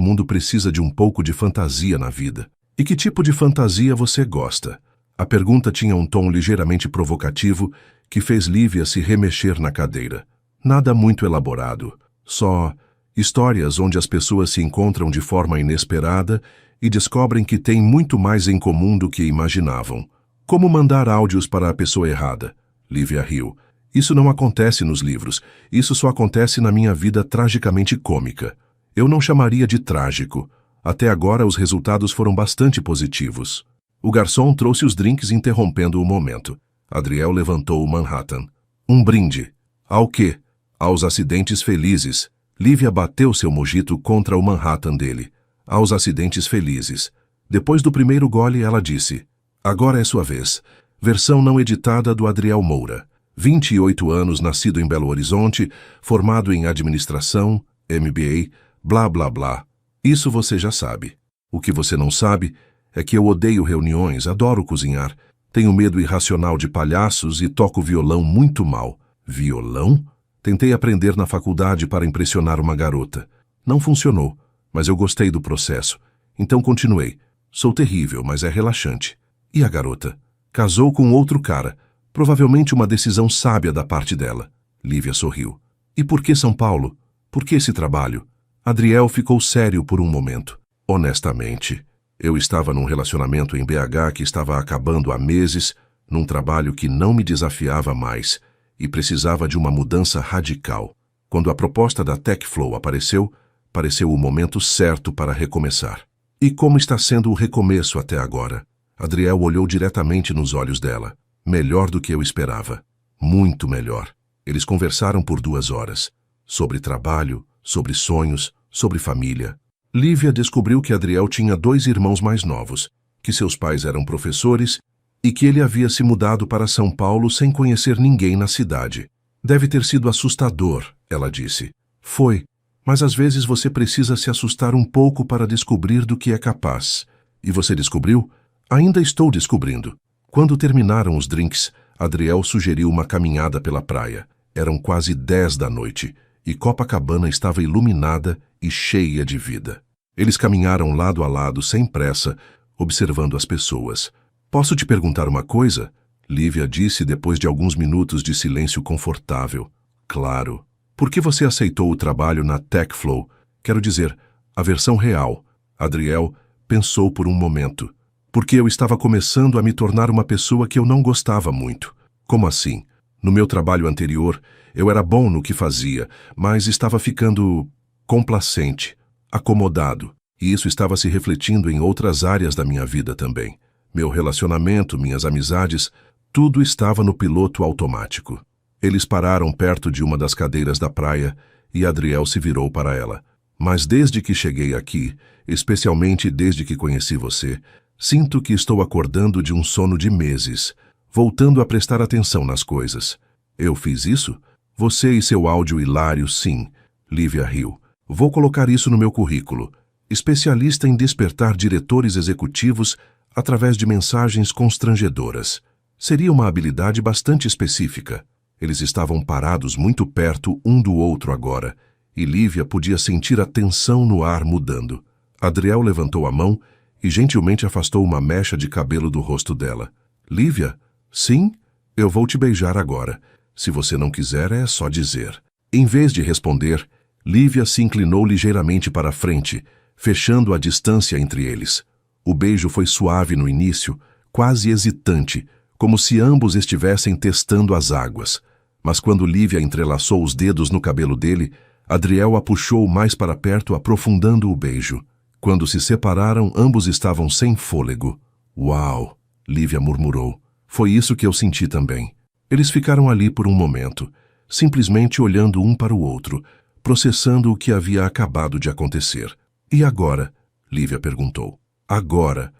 mundo precisa de um pouco de fantasia na vida." "E que tipo de fantasia você gosta?" A pergunta tinha um tom ligeiramente provocativo que fez Lívia se remexer na cadeira. "Nada muito elaborado. Só histórias onde as pessoas se encontram de forma inesperada e descobrem que têm muito mais em comum do que imaginavam. Como mandar áudios para a pessoa errada." Lívia riu. "Isso não acontece nos livros. Isso só acontece na minha vida tragicamente cômica." "Eu não chamaria de trágico. Até agora os resultados foram bastante positivos." O garçom trouxe os drinks interrompendo o momento. Adriel levantou o Manhattan. "Um brinde." "Ao quê?" "Aos acidentes felizes." Lívia bateu seu mojito contra o Manhattan dele. "Aos acidentes felizes." Depois do primeiro gole, ela disse: "Agora é sua vez." Versão não editada do Adriel Moura. 28 anos, nascido em Belo Horizonte, formado em administração, MBA, blá blá blá. Isso você já sabe. O que você não sabe é que eu odeio reuniões, adoro cozinhar, tenho medo irracional de palhaços e toco violão muito mal. Violão? Tentei aprender na faculdade para impressionar uma garota. Não funcionou, mas eu gostei do processo. Então continuei. Sou terrível, mas é relaxante. E a garota? Casou com outro cara. Provavelmente uma decisão sábia da parte dela. Lívia sorriu. E por que São Paulo? Por que esse trabalho? Adriel ficou sério por um momento. Honestamente, eu estava num relacionamento em BH que estava acabando há meses, num trabalho que não me desafiava mais e precisava de uma mudança radical. Quando a proposta da TechFlow apareceu, pareceu o momento certo para recomeçar. E como está sendo o recomeço até agora? Adriel olhou diretamente nos olhos dela. Melhor do que eu esperava. Muito melhor. Eles conversaram por 2 horas. Sobre trabalho, sobre sonhos, sobre família. Lívia descobriu que Adriel tinha 2 irmãos mais novos, que seus pais eram professores e que ele havia se mudado para São Paulo sem conhecer ninguém na cidade. Deve ter sido assustador, ela disse. Foi, mas às vezes você precisa se assustar um pouco para descobrir do que é capaz. E você descobriu? Ainda estou descobrindo. Quando terminaram os drinks, Adriel sugeriu uma caminhada pela praia. Eram quase 10 da noite e Copacabana estava iluminada e cheia de vida. Eles caminharam lado a lado sem pressa, observando as pessoas. Posso te perguntar uma coisa? Lívia disse depois de alguns minutos de silêncio confortável. Claro. Por que você aceitou o trabalho na TechFlow? Quero dizer, a versão real. Adriel pensou por um momento. Porque eu estava começando a me tornar uma pessoa que eu não gostava muito. Como assim? No meu trabalho anterior, eu era bom no que fazia, mas estava ficando complacente, acomodado. E isso estava se refletindo em outras áreas da minha vida também. Meu relacionamento, minhas amizades, tudo estava no piloto automático. Eles pararam perto de uma das cadeiras da praia e Adriel se virou para ela. Mas desde que cheguei aqui, especialmente desde que conheci você, sinto que estou acordando de um sono de meses, voltando a prestar atenção nas coisas. Eu fiz isso? Você e seu áudio hilário, sim. Lívia riu. Vou colocar isso no meu currículo. Especialista em despertar diretores executivos através de mensagens constrangedoras. Seria uma habilidade bastante específica. Eles estavam parados muito perto um do outro agora, e Lívia podia sentir a tensão no ar mudando. Adriel levantou a mão e gentilmente afastou uma mecha de cabelo do rosto dela. Lívia? Sim? Eu vou te beijar agora. Se você não quiser, é só dizer. Em vez de responder, Lívia se inclinou ligeiramente para a frente, fechando a distância entre eles. O beijo foi suave no início, quase hesitante, como se ambos estivessem testando as águas. Mas quando Lívia entrelaçou os dedos no cabelo dele, Adriel a puxou mais para perto, aprofundando o beijo. Quando se separaram, ambos estavam sem fôlego. Uau! Lívia murmurou. Foi isso que eu senti também. Eles ficaram ali por um momento, simplesmente olhando um para o outro, processando o que havia acabado de acontecer. E agora? Lívia perguntou. Agora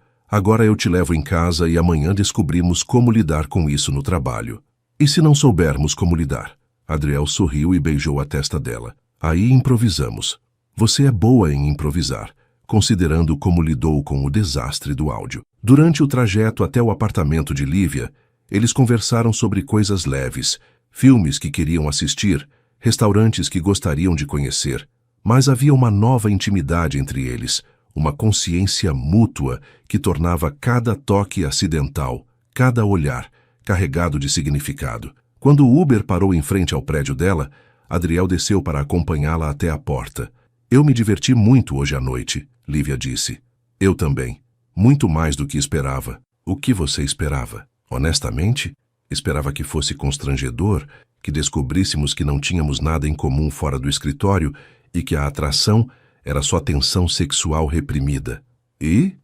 eu te levo em casa e amanhã descobrimos como lidar com isso no trabalho. E se não soubermos como lidar? Adriel sorriu e beijou a testa dela. Aí improvisamos. Você é boa em improvisar, considerando como lidou com o desastre do áudio. Durante o trajeto até o apartamento de Lívia, eles conversaram sobre coisas leves, filmes que queriam assistir, restaurantes que gostariam de conhecer. Mas havia uma nova intimidade entre eles, uma consciência mútua que tornava cada toque acidental, cada olhar, carregado de significado. Quando o Uber parou em frente ao prédio dela, Adriel desceu para acompanhá-la até a porta. Eu me diverti muito hoje à noite, Lívia disse. Eu também. Muito mais do que esperava. O que você esperava? Honestamente, esperava que fosse constrangedor, que descobríssemos que não tínhamos nada em comum fora do escritório e que a atração era só tensão sexual reprimida. E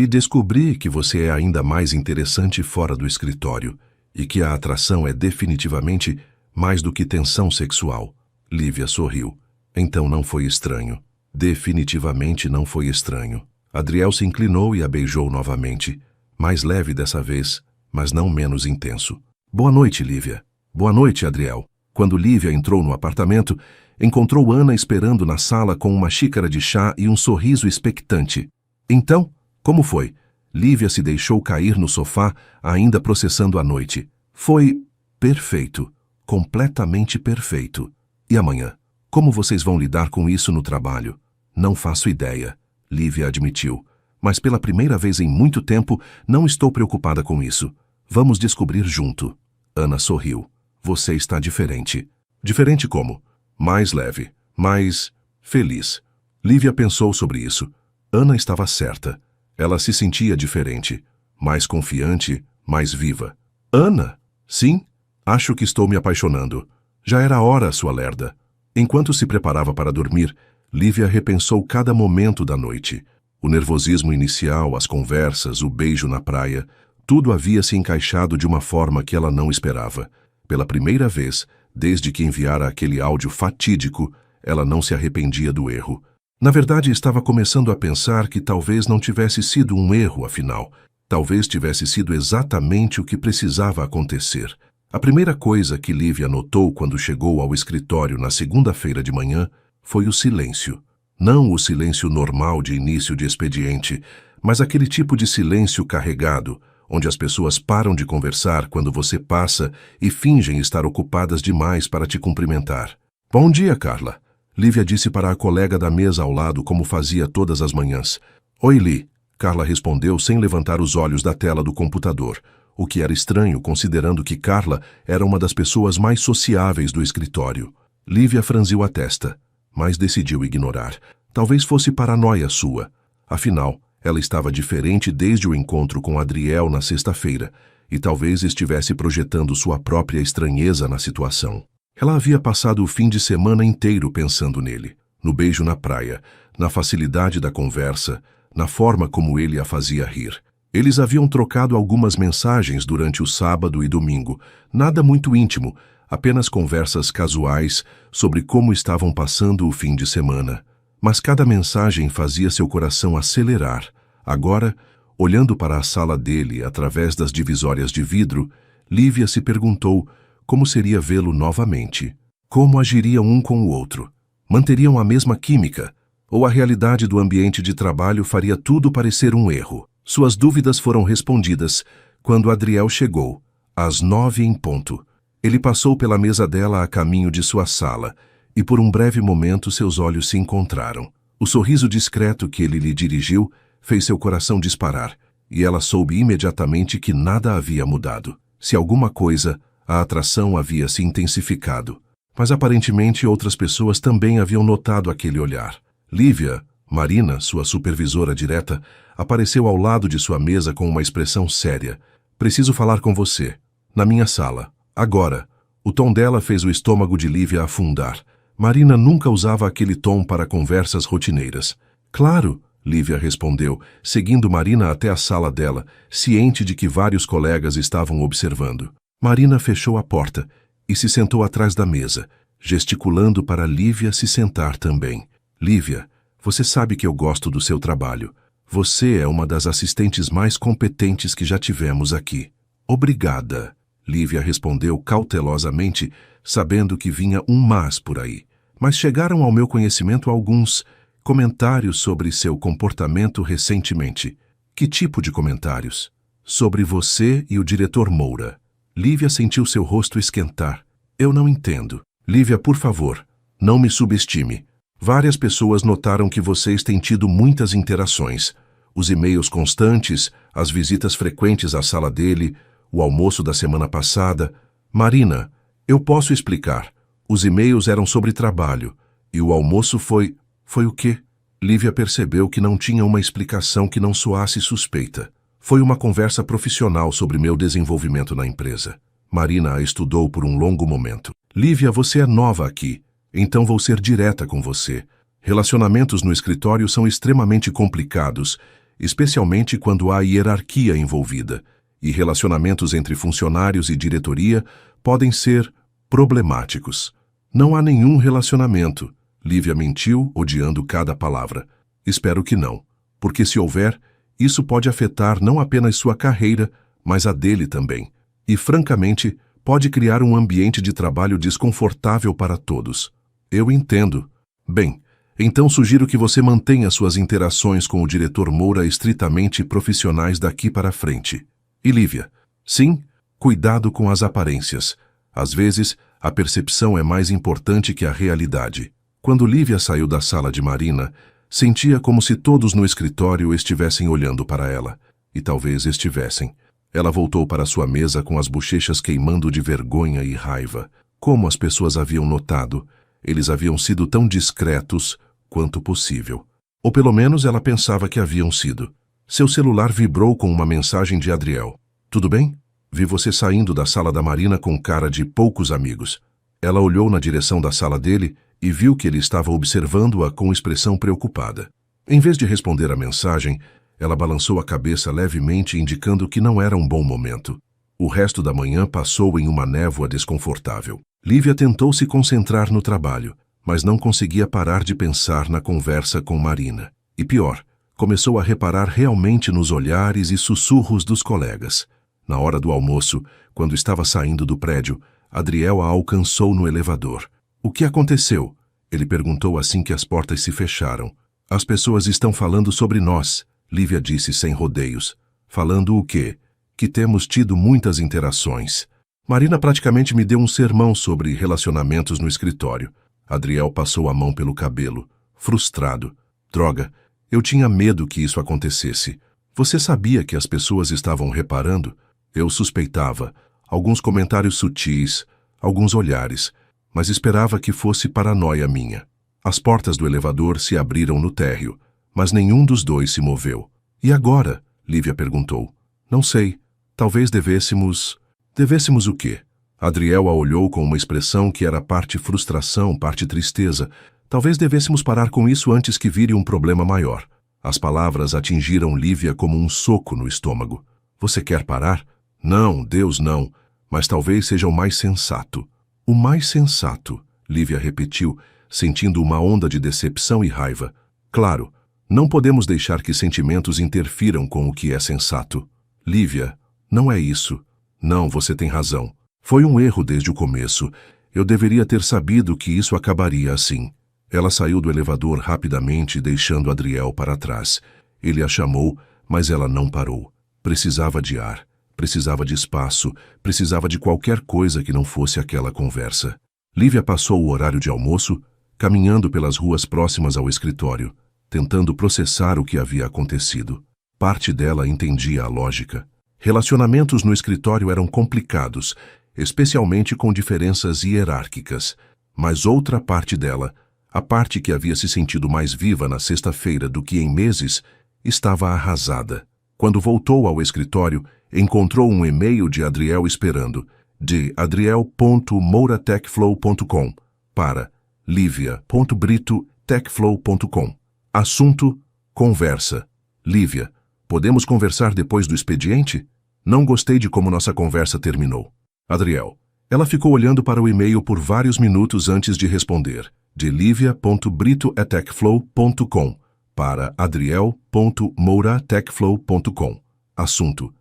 descobri que você é ainda mais interessante fora do escritório e que a atração é definitivamente mais do que tensão sexual. Lívia sorriu. Então não foi estranho. Definitivamente não foi estranho. Adriel se inclinou e a beijou novamente, mais leve dessa vez, mas não menos intenso. Boa noite, Lívia. Boa noite, Adriel. Quando Lívia entrou no apartamento, encontrou Ana esperando na sala com uma xícara de chá e um sorriso expectante. Então, como foi? Lívia se deixou cair no sofá, ainda processando a noite. Foi perfeito. Completamente perfeito. E amanhã? Como vocês vão lidar com isso no trabalho? Não faço ideia, Lívia admitiu. Mas pela primeira vez em muito tempo, não estou preocupada com isso. Vamos descobrir junto. Ana sorriu. Você está diferente. Diferente como? Mais leve, mais feliz. Lívia pensou sobre isso. Ana estava certa. Ela se sentia diferente, mais confiante, mais viva. Ana? Sim, acho que estou me apaixonando. Já era hora, sua lerda. Enquanto se preparava para dormir, Lívia repensou cada momento da noite. O nervosismo inicial, as conversas, o beijo na praia, tudo havia se encaixado de uma forma que ela não esperava. Pela primeira vez, desde que enviara aquele áudio fatídico, ela não se arrependia do erro. Na verdade, estava começando a pensar que talvez não tivesse sido um erro, afinal. Talvez tivesse sido exatamente o que precisava acontecer. A primeira coisa que Lívia notou quando chegou ao escritório na segunda-feira de manhã foi o silêncio. Não o silêncio normal de início de expediente, mas aquele tipo de silêncio carregado, onde as pessoas param de conversar quando você passa e fingem estar ocupadas demais para te cumprimentar. Bom dia, Carla. Lívia disse para a colega da mesa ao lado como fazia todas as manhãs. Oi, Li. Carla respondeu sem levantar os olhos da tela do computador, o que era estranho considerando que Carla era uma das pessoas mais sociáveis do escritório. Lívia franziu a testa, mas decidiu ignorar. Talvez fosse paranoia sua. Afinal, ela estava diferente desde o encontro com Adriel na sexta-feira, e talvez estivesse projetando sua própria estranheza na situação. Ela havia passado o fim de semana inteiro pensando nele, no beijo na praia, na facilidade da conversa, na forma como ele a fazia rir. Eles haviam trocado algumas mensagens durante o sábado e domingo, nada muito íntimo, apenas conversas casuais sobre como estavam passando o fim de semana. Mas cada mensagem fazia seu coração acelerar. Agora, olhando para a sala dele através das divisórias de vidro, Lívia se perguntou como seria vê-lo novamente. Como agiriam um com o outro? Manteriam a mesma química? Ou a realidade do ambiente de trabalho faria tudo parecer um erro? Suas dúvidas foram respondidas quando Adriel chegou, às 9 em ponto. Ele passou pela mesa dela a caminho de sua sala, e por um breve momento seus olhos se encontraram. O sorriso discreto que ele lhe dirigiu fez seu coração disparar, e ela soube imediatamente que nada havia mudado. Se alguma coisa, a atração havia se intensificado. Mas aparentemente outras pessoas também haviam notado aquele olhar. Lívia, Marina, sua supervisora direta, apareceu ao lado de sua mesa com uma expressão séria. Preciso falar com você. Na minha sala. Agora. O tom dela fez o estômago de Lívia afundar. Marina nunca usava aquele tom para conversas rotineiras. Claro, Lívia respondeu, seguindo Marina até a sala dela, ciente de que vários colegas estavam observando. Marina fechou a porta e se sentou atrás da mesa, gesticulando para Lívia se sentar também. Lívia, você sabe que eu gosto do seu trabalho. Você é uma das assistentes mais competentes que já tivemos aqui. Obrigada, Lívia respondeu cautelosamente, sabendo que vinha um mas por aí. Mas chegaram ao meu conhecimento alguns comentários sobre seu comportamento recentemente. Que tipo de comentários? Sobre você e o diretor Moura. Lívia sentiu seu rosto esquentar. Eu não entendo. Lívia, por favor, não me subestime. Várias pessoas notaram que vocês têm tido muitas interações. Os e-mails constantes, as visitas frequentes à sala dele, o almoço da semana passada. Marina, eu posso explicar. Os e-mails eram sobre trabalho. E o almoço foi... Foi o quê? Lívia percebeu que não tinha uma explicação que não soasse suspeita. Foi uma conversa profissional sobre meu desenvolvimento na empresa. Marina a estudou por um longo momento. Lívia, você é nova aqui, então vou ser direta com você. Relacionamentos no escritório são extremamente complicados, especialmente quando há hierarquia envolvida, e relacionamentos entre funcionários e diretoria podem ser problemáticos. Não há nenhum relacionamento. Lívia mentiu, odiando cada palavra. Espero que não, porque se houver, isso pode afetar não apenas sua carreira, mas a dele também. E, francamente, pode criar um ambiente de trabalho desconfortável para todos. Eu entendo. Bem, então sugiro que você mantenha suas interações com o diretor Moura estritamente profissionais daqui para frente. E Lívia, sim, cuidado com as aparências. Às vezes, a percepção é mais importante que a realidade. Quando Lívia saiu da sala de Marina, sentia como se todos no escritório estivessem olhando para ela. E talvez estivessem. Ela voltou para sua mesa com as bochechas queimando de vergonha e raiva. Como as pessoas haviam notado, eles haviam sido tão discretos quanto possível. Ou pelo menos ela pensava que haviam sido. Seu celular vibrou com uma mensagem de Adriel. Tudo bem? Vi você saindo da sala da Marina com cara de poucos amigos. Ela olhou na direção da sala dele e viu que ele estava observando-a com expressão preocupada. Em vez de responder à mensagem, ela balançou a cabeça levemente, indicando que não era um bom momento. O resto da manhã passou em uma névoa desconfortável. Lívia tentou se concentrar no trabalho, mas não conseguia parar de pensar na conversa com Marina. E pior, começou a reparar realmente nos olhares e sussurros dos colegas. Na hora do almoço, quando estava saindo do prédio, Adriel a alcançou no elevador. O que aconteceu? Ele perguntou assim que as portas se fecharam. As pessoas estão falando sobre nós, Lívia disse sem rodeios. Falando o quê? Que temos tido muitas interações. Marina praticamente me deu um sermão sobre relacionamentos no escritório. Adriel passou a mão pelo cabelo, frustrado. Droga, eu tinha medo que isso acontecesse. Você sabia que as pessoas estavam reparando? Eu suspeitava. Alguns comentários sutis, alguns olhares, mas esperava que fosse paranoia minha. As portas do elevador se abriram no térreo, mas nenhum dos dois se moveu. E agora? Lívia perguntou. Não sei. Talvez devêssemos... Devêssemos o quê? Adriel a olhou com uma expressão que era parte frustração, parte tristeza. Talvez devêssemos parar com isso antes que vire um problema maior. As palavras atingiram Lívia como um soco no estômago. Você quer parar? Não, Deus não. Mas talvez seja o mais sensato. O mais sensato, Lívia repetiu, sentindo uma onda de decepção e raiva. Claro, não podemos deixar que sentimentos interfiram com o que é sensato. Lívia, não é isso. Não, você tem razão. Foi um erro desde o começo. Eu deveria ter sabido que isso acabaria assim. Ela saiu do elevador rapidamente, deixando Adriel para trás. Ele a chamou, mas ela não parou. Precisava de ar. Precisava de espaço, precisava de qualquer coisa que não fosse aquela conversa. Lívia passou o horário de almoço, caminhando pelas ruas próximas ao escritório, tentando processar o que havia acontecido. Parte dela entendia a lógica. Relacionamentos no escritório eram complicados, especialmente com diferenças hierárquicas. Mas outra parte dela, a parte que havia se sentido mais viva na sexta-feira do que em meses, estava arrasada. Quando voltou ao escritório, encontrou um e-mail de Adriel esperando, de adriel.mouratechflow.com para livia.brito.techflow.com. Assunto: conversa. Lívia, podemos conversar depois do expediente? Não gostei de como nossa conversa terminou. Adriel. Ela ficou olhando para o e-mail por vários minutos antes de responder, de livia.brito.techflow.com para adriel.mouratechflow.com. Assunto: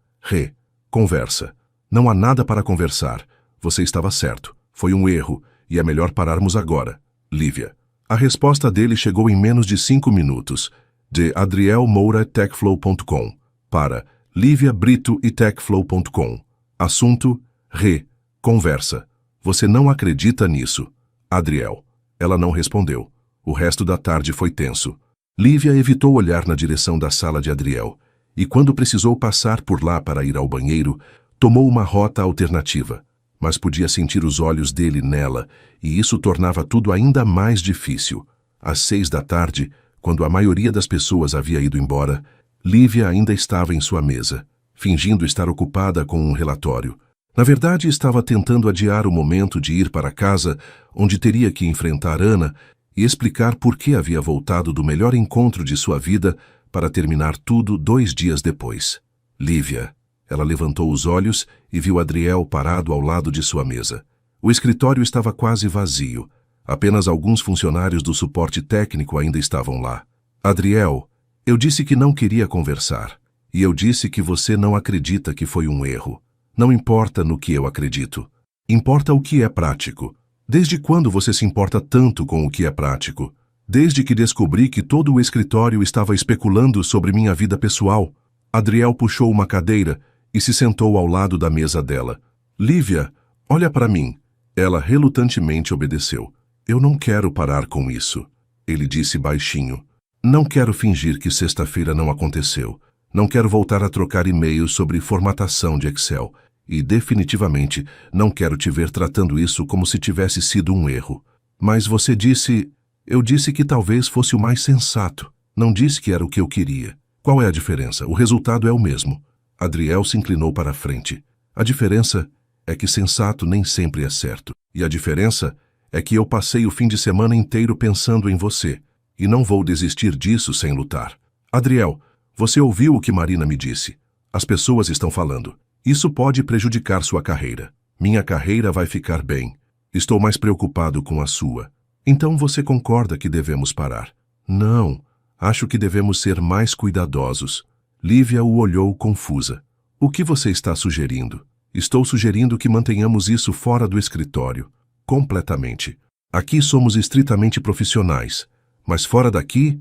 conversa. Não há nada para conversar. Você estava certo. Foi um erro, e é melhor pararmos agora. Lívia. A resposta dele chegou em menos de 5 minutos, de adriel.mouratechflow.com para livia.brito.techflow.com. Assunto: conversa. Você não acredita nisso. Adriel. Ela não respondeu. O resto da tarde foi tenso. Lívia evitou olhar na direção da sala de Adriel, e quando precisou passar por lá para ir ao banheiro, tomou uma rota alternativa, mas podia sentir os olhos dele nela, e isso tornava tudo ainda mais difícil. Às 6 da tarde, quando a maioria das pessoas havia ido embora, Lívia ainda estava em sua mesa, fingindo estar ocupada com um relatório. Na verdade, estava tentando adiar o momento de ir para casa, onde teria que enfrentar Ana e explicar por que havia voltado do melhor encontro de sua vida para terminar tudo 2 dias depois. Lívia. Ela levantou os olhos e viu Adriel parado ao lado de sua mesa. O escritório estava quase vazio. Apenas alguns funcionários do suporte técnico ainda estavam lá. Adriel, eu disse que não queria conversar. E eu disse que você não acredita que foi um erro. Não importa no que eu acredito. Importa o que é prático. Desde quando você se importa tanto com o que é prático? Desde que descobri que todo o escritório estava especulando sobre minha vida pessoal. Adriel puxou uma cadeira e se sentou ao lado da mesa dela. Lívia, olha para mim. Ela relutantemente obedeceu. Eu não quero parar com isso. Ele disse baixinho. Não quero fingir que sexta-feira não aconteceu. Não quero voltar a trocar e-mails sobre formatação de Excel. E definitivamente não quero te ver tratando isso como se tivesse sido um erro. Mas você disse... Eu disse que talvez fosse o mais sensato. Não disse que era o que eu queria. Qual é a diferença? O resultado é o mesmo. Adriel se inclinou para a frente. A diferença é que sensato nem sempre é certo. E a diferença é que eu passei o fim de semana inteiro pensando em você. E não vou desistir disso sem lutar. Adriel, você ouviu o que Marina me disse? As pessoas estão falando. Isso pode prejudicar sua carreira. Minha carreira vai ficar bem. Estou mais preocupado com a sua. Então você concorda que devemos parar? Não. Acho que devemos ser mais cuidadosos. Lívia o olhou confusa. O que você está sugerindo? Estou sugerindo que mantenhamos isso fora do escritório. Completamente. Aqui somos estritamente profissionais. Mas fora daqui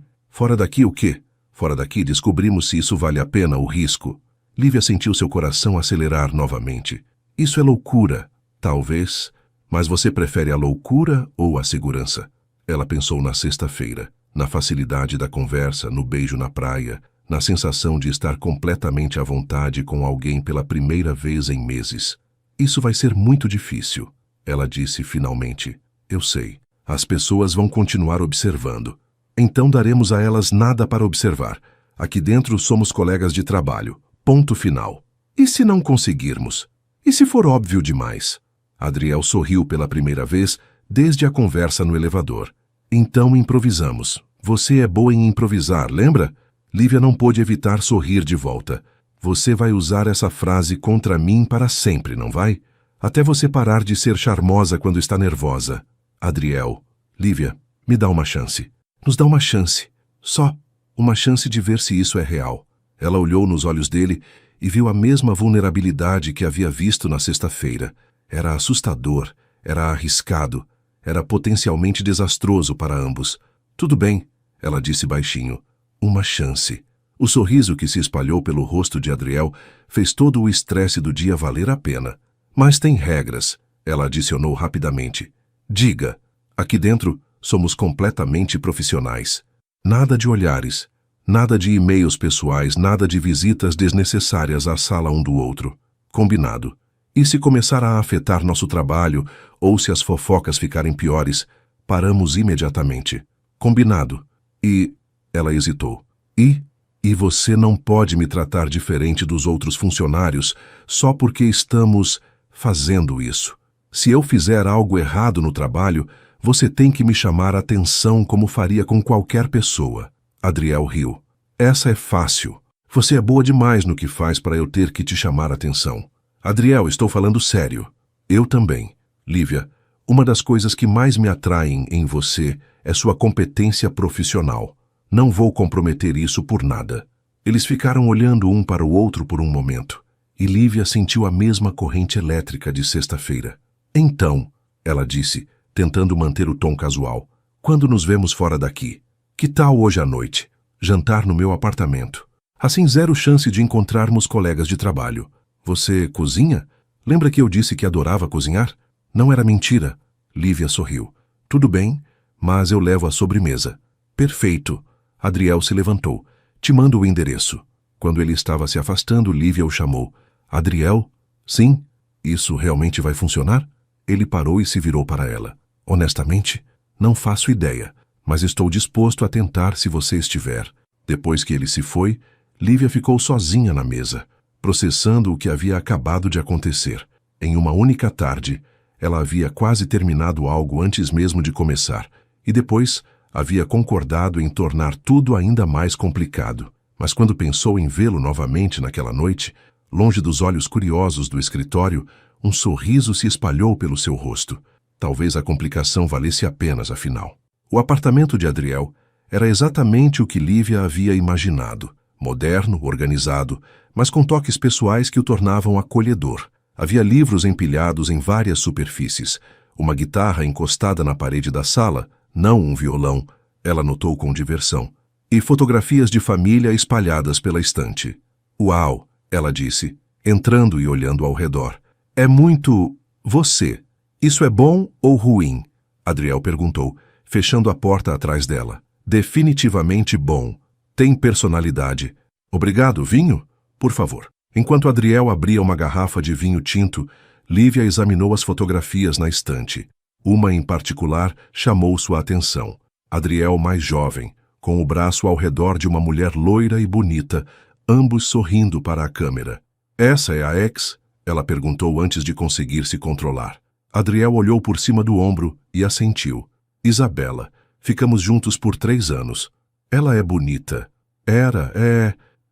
o quê? Fora daqui descobrimos se isso vale a pena o risco. Lívia sentiu seu coração acelerar novamente. Isso é loucura. Talvez. Mas você prefere a loucura ou a segurança? Ela pensou na sexta-feira, na facilidade da conversa, no beijo na praia, na sensação de estar completamente à vontade com alguém pela primeira vez em meses. Isso vai ser muito difícil, ela disse finalmente. Eu sei. As pessoas vão continuar observando. Então daremos a elas nada para observar. Aqui dentro somos colegas de trabalho. Ponto final. E se não conseguirmos? E se for óbvio demais? Adriel sorriu pela primeira vez desde a conversa no elevador. Então improvisamos. Você é boa em improvisar, lembra? Lívia não pôde evitar sorrir de volta. Você vai usar essa frase contra mim para sempre, não vai? Até você parar de ser charmosa quando está nervosa. Adriel. Lívia, me dá uma chance. Nos dá uma chance. Só uma chance de ver se isso é real. Ela olhou nos olhos dele e viu a mesma vulnerabilidade que havia visto na sexta-feira. Era assustador, era arriscado, era potencialmente desastroso para ambos. Tudo bem, ela disse baixinho. Uma chance. O sorriso que se espalhou pelo rosto de Adriel fez todo o estresse do dia valer a pena. Mas tem regras, ela adicionou rapidamente. Diga, aqui dentro somos completamente profissionais. Nada de olhares, nada de e-mails pessoais, nada de visitas desnecessárias à sala um do outro. Combinado. E se começar a afetar nosso trabalho, ou se as fofocas ficarem piores, paramos imediatamente. Combinado. E... ela hesitou. E você não pode me tratar diferente dos outros funcionários só porque estamos fazendo isso. Se eu fizer algo errado no trabalho, você tem que me chamar a atenção como faria com qualquer pessoa. Adriel riu. Essa é fácil. Você é boa demais no que faz para eu ter que te chamar a atenção. Adriel, estou falando sério. Eu também. Lívia, uma das coisas que mais me atraem em você é sua competência profissional. Não vou comprometer isso por nada. Eles ficaram olhando um para o outro por um momento, e Lívia sentiu a mesma corrente elétrica de sexta-feira. Então, ela disse, tentando manter o tom casual, quando nos vemos fora daqui? Que tal hoje à noite? Jantar no meu apartamento. Assim zero chance de encontrarmos colegas de trabalho. Você cozinha? Lembra que eu disse que adorava cozinhar? Não era mentira. Lívia sorriu. Tudo bem, mas eu levo a sobremesa. Perfeito. Adriel se levantou. Te mando o endereço. Quando ele estava se afastando, Lívia o chamou. Adriel? Sim? Isso realmente vai funcionar? Ele parou e se virou para ela. Honestamente, não faço ideia, mas estou disposto a tentar se você estiver. Depois que ele se foi, Lívia ficou sozinha na mesa, processando o que havia acabado de acontecer. Em uma única tarde, ela havia quase terminado algo antes mesmo de começar, e depois havia concordado em tornar tudo ainda mais complicado. Mas quando pensou em vê-lo novamente naquela noite, longe dos olhos curiosos do escritório, um sorriso se espalhou pelo seu rosto. Talvez a complicação valesse a pena, afinal. O apartamento de Adriel era exatamente o que Lívia havia imaginado. Moderno, organizado, mas com toques pessoais que o tornavam acolhedor. Havia livros empilhados em várias superfícies, uma guitarra encostada na parede da sala, não um violão, ela notou com diversão, e fotografias de família espalhadas pela estante. Uau, ela disse, entrando e olhando ao redor. É muito... você. Isso é bom ou ruim? Adriel perguntou, fechando a porta atrás dela. Definitivamente bom. Tem personalidade. Obrigado, vinho? Por favor. Enquanto Adriel abria uma garrafa de vinho tinto, Lívia examinou as fotografias na estante. Uma em particular chamou sua atenção. Adriel mais jovem, com o braço ao redor de uma mulher loira e bonita, ambos sorrindo para a câmera. Essa é a ex? Ela perguntou antes de conseguir se controlar. Adriel olhou por cima do ombro e assentiu. Isabela, ficamos juntos por 3 anos. Ela é bonita.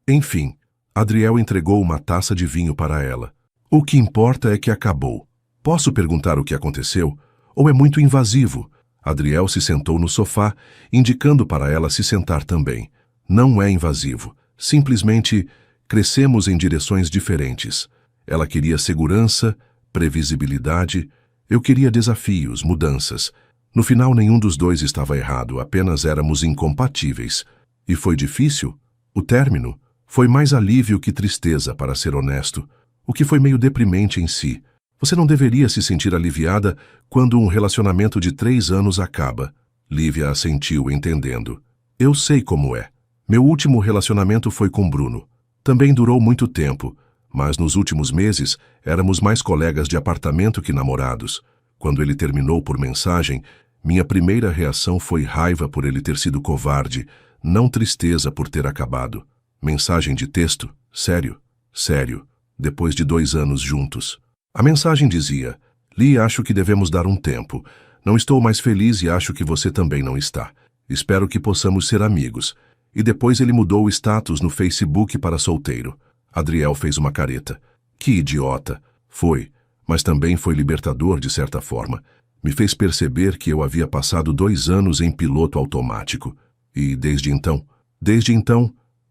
Enfim, Adriel entregou uma taça de vinho para ela. O que importa é que acabou. Posso perguntar o que aconteceu? Ou é muito invasivo? Adriel se sentou no sofá, indicando para ela se sentar também. Não é invasivo. Simplesmente crescemos em direções diferentes. Ela queria segurança, previsibilidade. Eu queria desafios, mudanças. No final, nenhum dos dois estava errado, apenas éramos incompatíveis. E foi difícil? O término? Foi mais alívio que tristeza, para ser honesto. O que foi meio deprimente em si. Você não deveria se sentir aliviada quando um relacionamento de 3 anos acaba. Lívia assentiu, entendendo. Eu sei como é. Meu último relacionamento foi com Bruno. Também durou muito tempo, mas nos últimos meses éramos mais colegas de apartamento que namorados. Quando ele terminou por mensagem, minha primeira reação foi raiva por ele ter sido covarde, não tristeza por ter acabado. Mensagem de texto? Sério? Sério. Depois de 2 anos juntos. A mensagem dizia: Li, acho que devemos dar um tempo. Não estou mais feliz e acho que você também não está. Espero que possamos ser amigos. E depois ele mudou o status no Facebook para solteiro. Adriel fez uma careta. Que idiota. Foi, mas também foi libertador de certa forma. Me fez perceber que eu havia passado 2 anos em piloto automático. E desde então,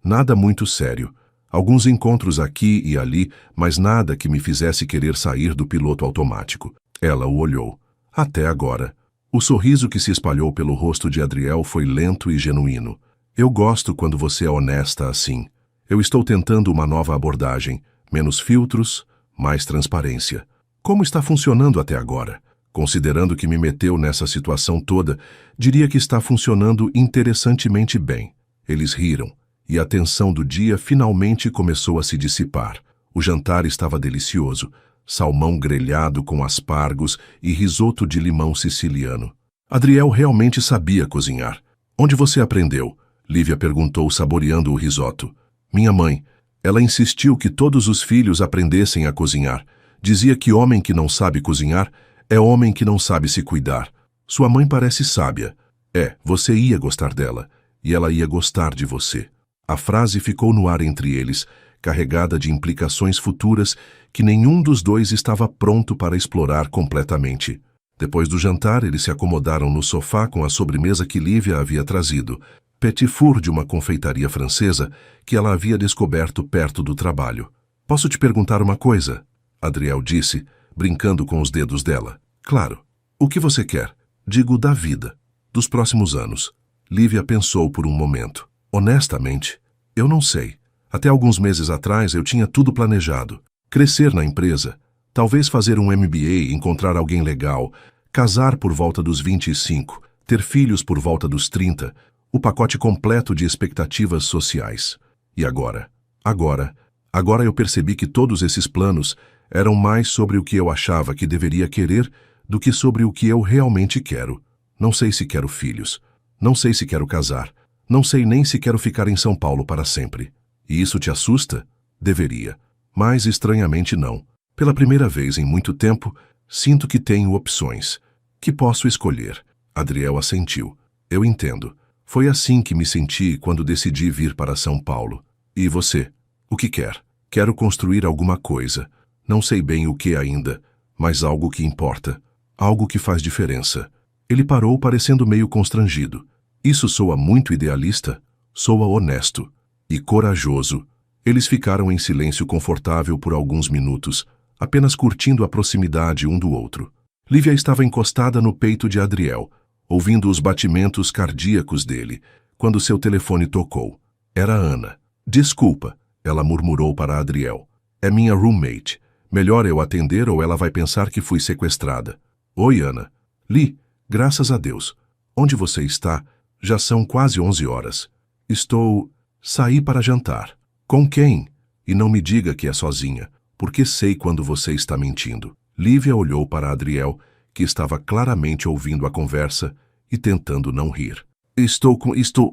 nada muito sério. Alguns encontros aqui e ali, mas nada que me fizesse querer sair do piloto automático. Ela o olhou. Até agora. O sorriso que se espalhou pelo rosto de Adriel foi lento e genuíno. Eu gosto quando você é honesta assim. Eu estou tentando uma nova abordagem. Menos filtros, mais transparência. Como está funcionando até agora? Considerando que me meteu nessa situação toda, diria que está funcionando interessantemente bem. Eles riram. E a tensão do dia finalmente começou a se dissipar. O jantar estava delicioso. Salmão grelhado com aspargos e risoto de limão siciliano. Adriel realmente sabia cozinhar. Onde você aprendeu? Lívia perguntou, saboreando o risoto. Minha mãe. Ela insistiu que todos os filhos aprendessem a cozinhar. Dizia que homem que não sabe cozinhar é homem que não sabe se cuidar. Sua mãe parece sábia. Você ia gostar dela. E ela ia gostar de você. A frase ficou no ar entre eles, carregada de implicações futuras que nenhum dos dois estava pronto para explorar completamente. Depois do jantar, eles se acomodaram no sofá com a sobremesa que Lívia havia trazido, petit four de uma confeitaria francesa que ela havia descoberto perto do trabalho. Posso te perguntar uma coisa? Adriel disse, brincando com os dedos dela. Claro. O que você quer? Digo, da vida. Dos próximos anos. Lívia pensou por um momento. Honestamente, eu não sei. Até alguns meses atrás eu tinha tudo planejado. Crescer na empresa, talvez fazer um MBA, encontrar alguém legal, casar por volta dos 25, ter filhos por volta dos 30, o pacote completo de expectativas sociais. E agora? Agora eu percebi que todos esses planos eram mais sobre o que eu achava que deveria querer do que sobre o que eu realmente quero. Não sei se quero filhos. Não sei se quero casar. Não sei nem se quero ficar em São Paulo para sempre. E isso te assusta? Deveria. Mas estranhamente não. Pela primeira vez em muito tempo, sinto que tenho opções. Que posso escolher. Adriel assentiu. Eu entendo. Foi assim que me senti quando decidi vir para São Paulo. E você? O que quer? Quero construir alguma coisa. Não sei bem o que ainda, mas algo que importa. Algo que faz diferença. Ele parou, parecendo meio constrangido. Isso soa muito idealista? Soa honesto. E corajoso. Eles ficaram em silêncio confortável por alguns minutos, apenas curtindo a proximidade um do outro. Lívia estava encostada no peito de Adriel, ouvindo os batimentos cardíacos dele, quando seu telefone tocou. Era Ana. Desculpa, ela murmurou para Adriel. É minha roommate. Melhor eu atender ou ela vai pensar que fui sequestrada. Oi, Ana. Li, graças a Deus. Onde você está? Já são quase 11 horas. Saí para jantar. Com quem? E não me diga que é sozinha, porque sei quando você está mentindo. Lívia olhou para Adriel, que estava claramente ouvindo a conversa e tentando não rir. Estou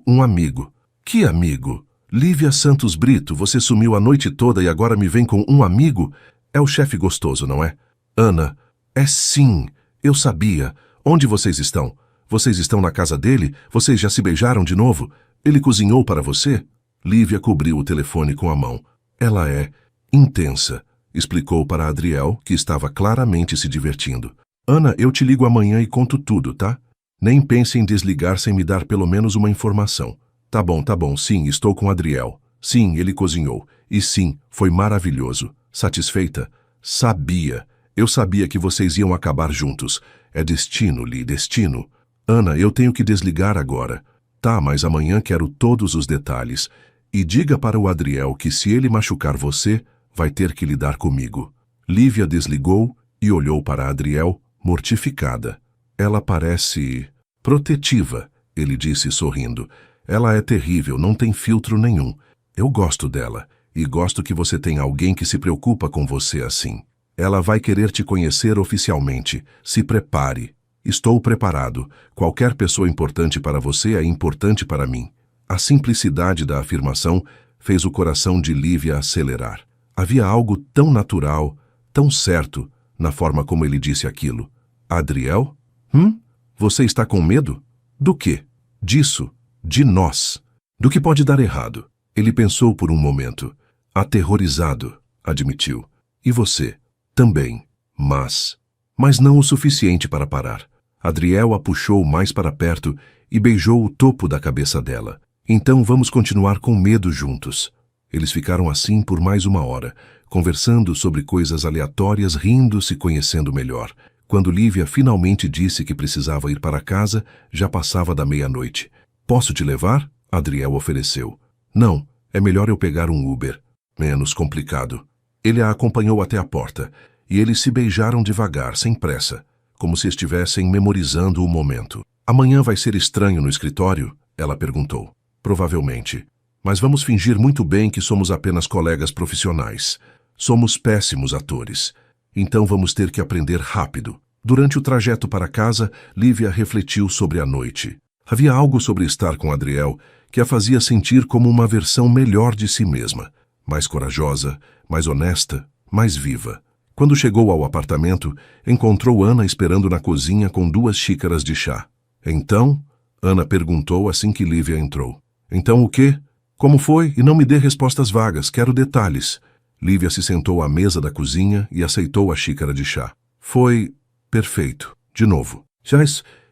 um amigo. Que amigo? Lívia Santos Brito, você sumiu a noite toda e agora me vem com um amigo? É o chefe gostoso, não é? Ana, é sim. Eu sabia. Onde vocês estão? Vocês estão na casa dele? Vocês já se beijaram de novo? Ele cozinhou para você? Lívia cobriu o telefone com a mão. Ela é intensa, explicou para Adriel, que estava claramente se divertindo. Ana, eu te ligo amanhã e conto tudo, tá? Nem pense em desligar sem me dar pelo menos uma informação. Tá bom, sim, estou com Adriel. Sim, ele cozinhou. E sim, foi maravilhoso. Satisfeita? Sabia. Eu sabia que vocês iam acabar juntos. É destino, Li, destino. Ana, eu tenho que desligar agora. Tá, mas amanhã quero todos os detalhes. E diga para o Adriel que se ele machucar você, vai ter que lidar comigo. Lívia desligou e olhou para Adriel, mortificada. Ela parece protetiva, ele disse sorrindo. Ela é terrível, não tem filtro nenhum. Eu gosto dela, e gosto que você tenha alguém que se preocupa com você assim. Ela vai querer te conhecer oficialmente. Se prepare. Estou preparado. Qualquer pessoa importante para você é importante para mim. A simplicidade da afirmação fez o coração de Lívia acelerar. Havia algo tão natural, tão certo, na forma como ele disse aquilo. Adriel? Você está com medo? Do quê? Disso. De nós. Do que pode dar errado. Ele pensou por um momento. Aterrorizado, admitiu. E você? Também. Mas não o suficiente para parar. Adriel a puxou mais para perto e beijou o topo da cabeça dela. Então vamos continuar com medo juntos. Eles ficaram assim por mais 1 hora, conversando sobre coisas aleatórias, rindo, se conhecendo melhor. Quando Lívia finalmente disse que precisava ir para casa, já passava da meia-noite. Posso te levar? Adriel ofereceu. Não, é melhor eu pegar um Uber. Menos complicado. Ele a acompanhou até a porta, e eles se beijaram devagar, sem pressa, como se estivessem memorizando o momento. Amanhã vai ser estranho no escritório? Ela perguntou. Provavelmente. Mas vamos fingir muito bem que somos apenas colegas profissionais. Somos péssimos atores. Então vamos ter que aprender rápido. Durante o trajeto para casa, Lívia refletiu sobre a noite. Havia algo sobre estar com Adriel que a fazia sentir como uma versão melhor de si mesma. Mais corajosa, mais honesta, mais viva. Quando chegou ao apartamento, encontrou Ana esperando na cozinha com 2 xícaras de chá. Então, Ana perguntou assim que Lívia entrou. Então o quê? Como foi? E não me dê respostas vagas, quero detalhes. Lívia se sentou à mesa da cozinha e aceitou a xícara de chá. Foi perfeito. De novo.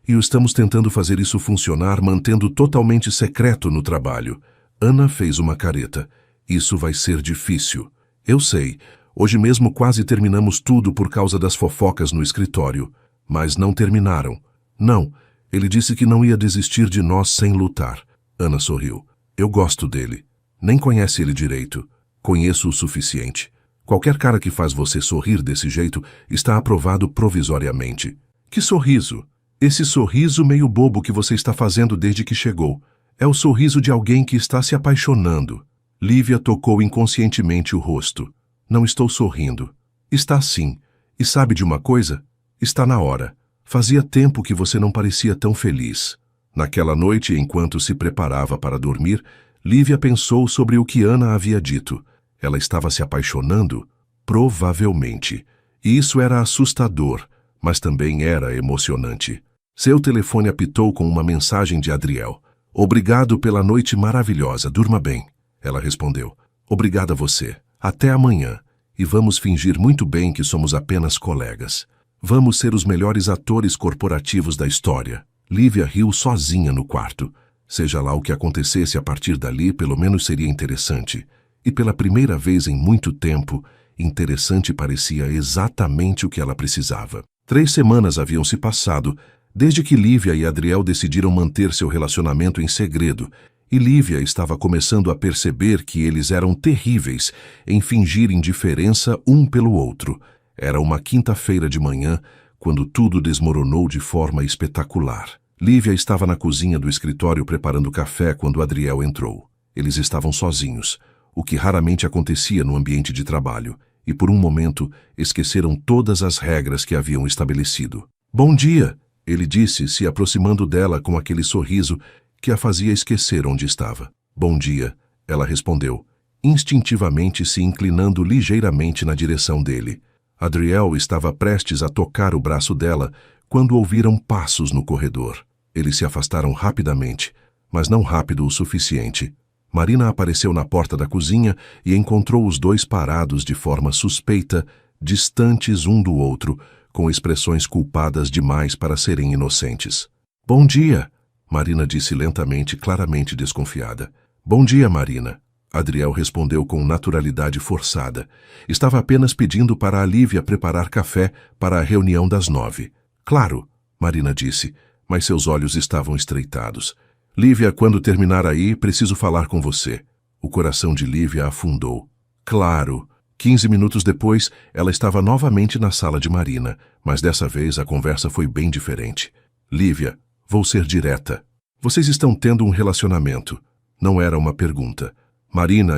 E estamos tentando fazer isso funcionar, mantendo totalmente secreto no trabalho. Ana fez uma careta. Isso vai ser difícil. Eu sei. Hoje mesmo quase terminamos tudo por causa das fofocas no escritório. Mas não terminaram. Não. Ele disse que não ia desistir de nós sem lutar. Ana sorriu. Eu gosto dele. Nem conhece ele direito. Conheço o suficiente. Qualquer cara que faz você sorrir desse jeito está aprovado provisoriamente. Que sorriso! Esse sorriso meio bobo que você está fazendo desde que chegou. É o sorriso de alguém que está se apaixonando. Lívia tocou inconscientemente o rosto. Não estou sorrindo. Está sim. E sabe de uma coisa? Está na hora. Fazia tempo que você não parecia tão feliz. Naquela noite, enquanto se preparava para dormir, Lívia pensou sobre o que Ana havia dito. Ela estava se apaixonando? Provavelmente. E isso era assustador, mas também era emocionante. Seu telefone apitou com uma mensagem de Adriel. Obrigado pela noite maravilhosa, durma bem. Ela respondeu. Obrigada a você. Até amanhã. E vamos fingir muito bem que somos apenas colegas. Vamos ser os melhores atores corporativos da história. Lívia riu sozinha no quarto. Seja lá o que acontecesse a partir dali, pelo menos seria interessante. E pela primeira vez em muito tempo, interessante parecia exatamente o que ela precisava. 3 semanas haviam se passado, desde que Lívia e Adriel decidiram manter seu relacionamento em segredo, e Lívia estava começando a perceber que eles eram terríveis em fingir indiferença um pelo outro. Era uma quinta-feira de manhã, quando tudo desmoronou de forma espetacular. Lívia estava na cozinha do escritório preparando café quando Adriel entrou. Eles estavam sozinhos, o que raramente acontecia no ambiente de trabalho, e por um momento esqueceram todas as regras que haviam estabelecido. Bom dia, ele disse, se aproximando dela com aquele sorriso que a fazia esquecer onde estava. Bom dia, ela respondeu. instintivamente se inclinando ligeiramente na direção dele. Adriel estava prestes a tocar o braço dela quando ouviram passos no corredor. Eles se afastaram rapidamente, mas não rápido o suficiente. Marina apareceu na porta da cozinha e encontrou os dois parados de forma suspeita, distantes um do outro, com expressões culpadas demais para serem inocentes. "Bom dia", Marina disse lentamente, claramente desconfiada. "Bom dia, Marina", Adriel respondeu com naturalidade forçada. "Estava apenas pedindo para a Lívia preparar café para a reunião das 9. "Claro", Marina disse, mas seus olhos estavam estreitados. "Lívia, quando terminar aí, preciso falar com você." O coração de Lívia afundou. Claro. 15 minutos depois, ela estava novamente na sala de Marina, mas dessa vez a conversa foi bem diferente. "Lívia, vou ser direta. Vocês estão tendo um relacionamento." Não era uma pergunta. "Marina,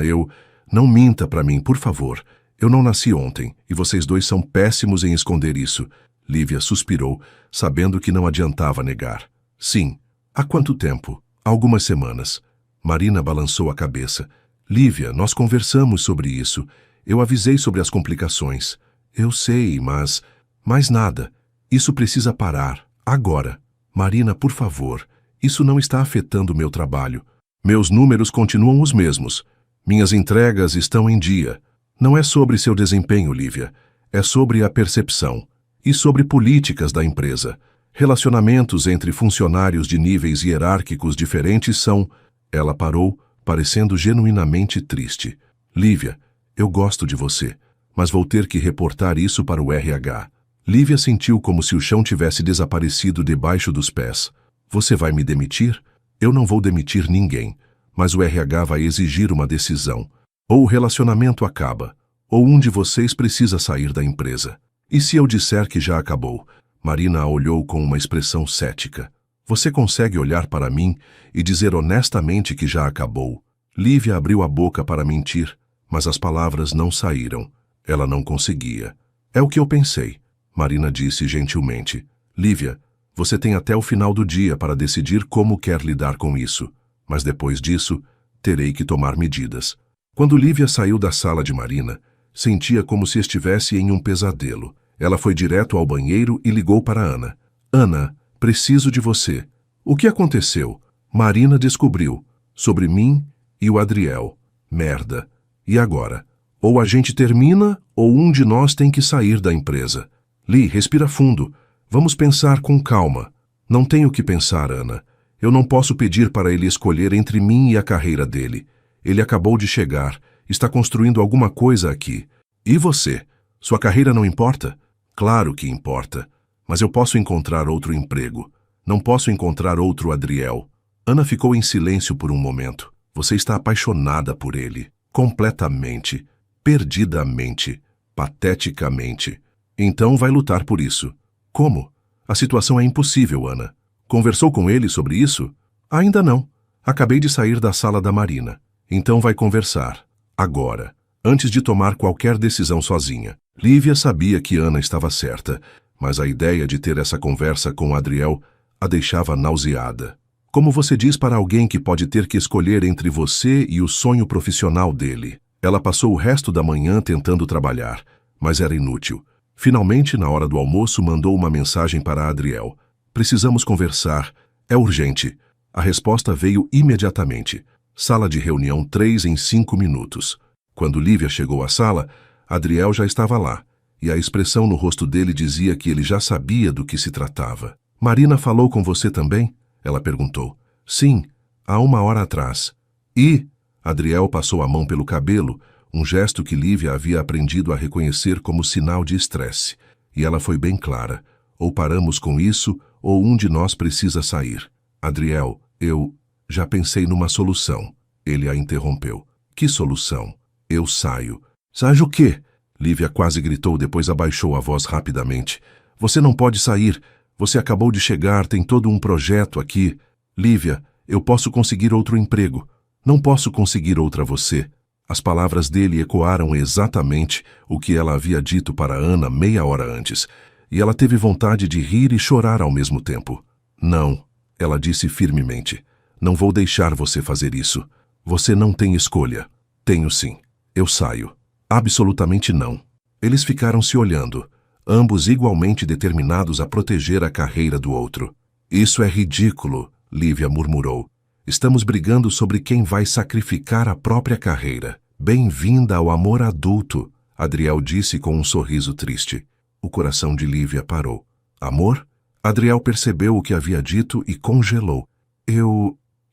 Não minta para mim, por favor. Eu não nasci ontem, e vocês dois são péssimos em esconder isso." Lívia suspirou, sabendo que não adiantava negar. "Sim." "Há quanto tempo?" "Algumas semanas." Marina balançou a cabeça. "Lívia, nós conversamos sobre isso. Eu avisei sobre as complicações." "Eu sei, mas... Mais nada. Isso precisa parar. Agora." "Marina, por favor. Isso não está afetando meu trabalho. Meus números continuam os mesmos. Minhas entregas estão em dia. Não é sobre seu desempenho, Lívia. É sobre a percepção. E sobre políticas da empresa. Relacionamentos entre funcionários de níveis hierárquicos diferentes são..." Ela parou, parecendo genuinamente triste. "Lívia, eu gosto de você, mas vou ter que reportar isso para o RH." Lívia sentiu como se o chão tivesse desaparecido debaixo dos pés. "Você vai me demitir?" "Eu não vou demitir ninguém, mas o RH vai exigir uma decisão. Ou o relacionamento acaba, ou um de vocês precisa sair da empresa." "E se eu disser que já acabou?" Marina a olhou com uma expressão cética. "Você consegue olhar para mim e dizer honestamente que já acabou?" Lívia abriu a boca para mentir, mas as palavras não saíram. Ela não conseguia. "É o que eu pensei", Marina disse gentilmente. "Lívia, você tem até o final do dia para decidir como quer lidar com isso. Mas depois disso, terei que tomar medidas." Quando Lívia saiu da sala de Marina, sentia como se estivesse em um pesadelo. Ela foi direto ao banheiro e ligou para Ana. "Ana, preciso de você." "O que aconteceu?" "Marina descobriu. Sobre mim e o Adriel." "Merda. E agora? Ou a gente termina, ou um de nós tem que sair da empresa." "Li, respira fundo. Vamos pensar com calma." "Não tenho que pensar, Ana. Eu não posso pedir para ele escolher entre mim e a carreira dele. Ele acabou de chegar, está construindo alguma coisa aqui. E você? Sua carreira não importa?" "Claro que importa. Mas eu posso encontrar outro emprego. Não posso encontrar outro Adriel." Ana ficou em silêncio por um momento. "Você está apaixonada por ele. Completamente. Perdidamente. Pateticamente. Então vai lutar por isso." "Como? A situação é impossível, Ana." "Conversou com ele sobre isso?" "Ainda não. Acabei de sair da sala da Marina. Então vai conversar. Agora. Antes de tomar qualquer decisão sozinha." Lívia sabia que Ana estava certa, mas a ideia de ter essa conversa com Adriel a deixava nauseada. "Como você diz para alguém que pode ter que escolher entre você e o sonho profissional dele?" Ela passou o resto da manhã tentando trabalhar, mas era inútil. Finalmente, na hora do almoço, mandou uma mensagem para Adriel. "Precisamos conversar. É urgente." A resposta veio imediatamente. "Sala de reunião 3 em 5 minutos." Quando Lívia chegou à sala, Adriel já estava lá, e a expressão no rosto dele dizia que ele já sabia do que se tratava. "Marina falou com você também?" ela perguntou. "Sim, há 1 hora atrás." "E?" Adriel passou a mão pelo cabelo, um gesto que Lívia havia aprendido a reconhecer como sinal de estresse. E ela foi bem clara. "Ou paramos com isso, ou um de nós precisa sair." "Adriel, eu já pensei numa solução." Ele a interrompeu. "Que solução?" "Eu saio." "Sai o quê?" Lívia quase gritou, depois abaixou a voz rapidamente. "Você não pode sair. Você acabou de chegar, tem todo um projeto aqui." "Lívia, eu posso conseguir outro emprego. Não posso conseguir outra você." As palavras dele ecoaram exatamente o que ela havia dito para Ana meia hora antes, e ela teve vontade de rir e chorar ao mesmo tempo. "Não," ela disse firmemente. "Não vou deixar você fazer isso. Você não tem escolha." Tenho sim. Eu saio. Absolutamente não. Eles ficaram se olhando, ambos igualmente determinados a proteger a carreira do outro. Isso é ridículo, Lívia murmurou. Estamos brigando sobre quem vai sacrificar a própria carreira. Bem-vinda ao amor adulto, Adriel disse com um sorriso triste. O coração de Lívia parou. Amor? Adriel percebeu o que havia dito e congelou.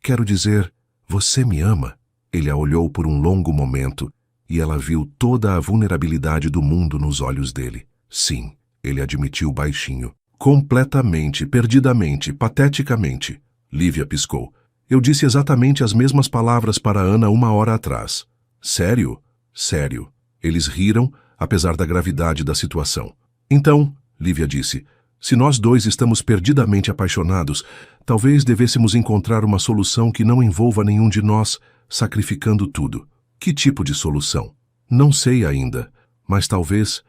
Quero dizer, você me ama? Ele a olhou por um longo momento e ela viu toda a vulnerabilidade do mundo nos olhos dele. Sim, ele admitiu baixinho. Completamente, perdidamente, pateticamente. Lívia piscou. Eu disse exatamente as mesmas palavras para Ana 1 hora atrás. Sério? Sério. Eles riram, apesar da gravidade da situação. Então, Lívia disse, se nós dois estamos perdidamente apaixonados, talvez devêssemos encontrar uma solução que não envolva nenhum de nós, sacrificando tudo. Que tipo de solução? Não sei ainda, mas talvez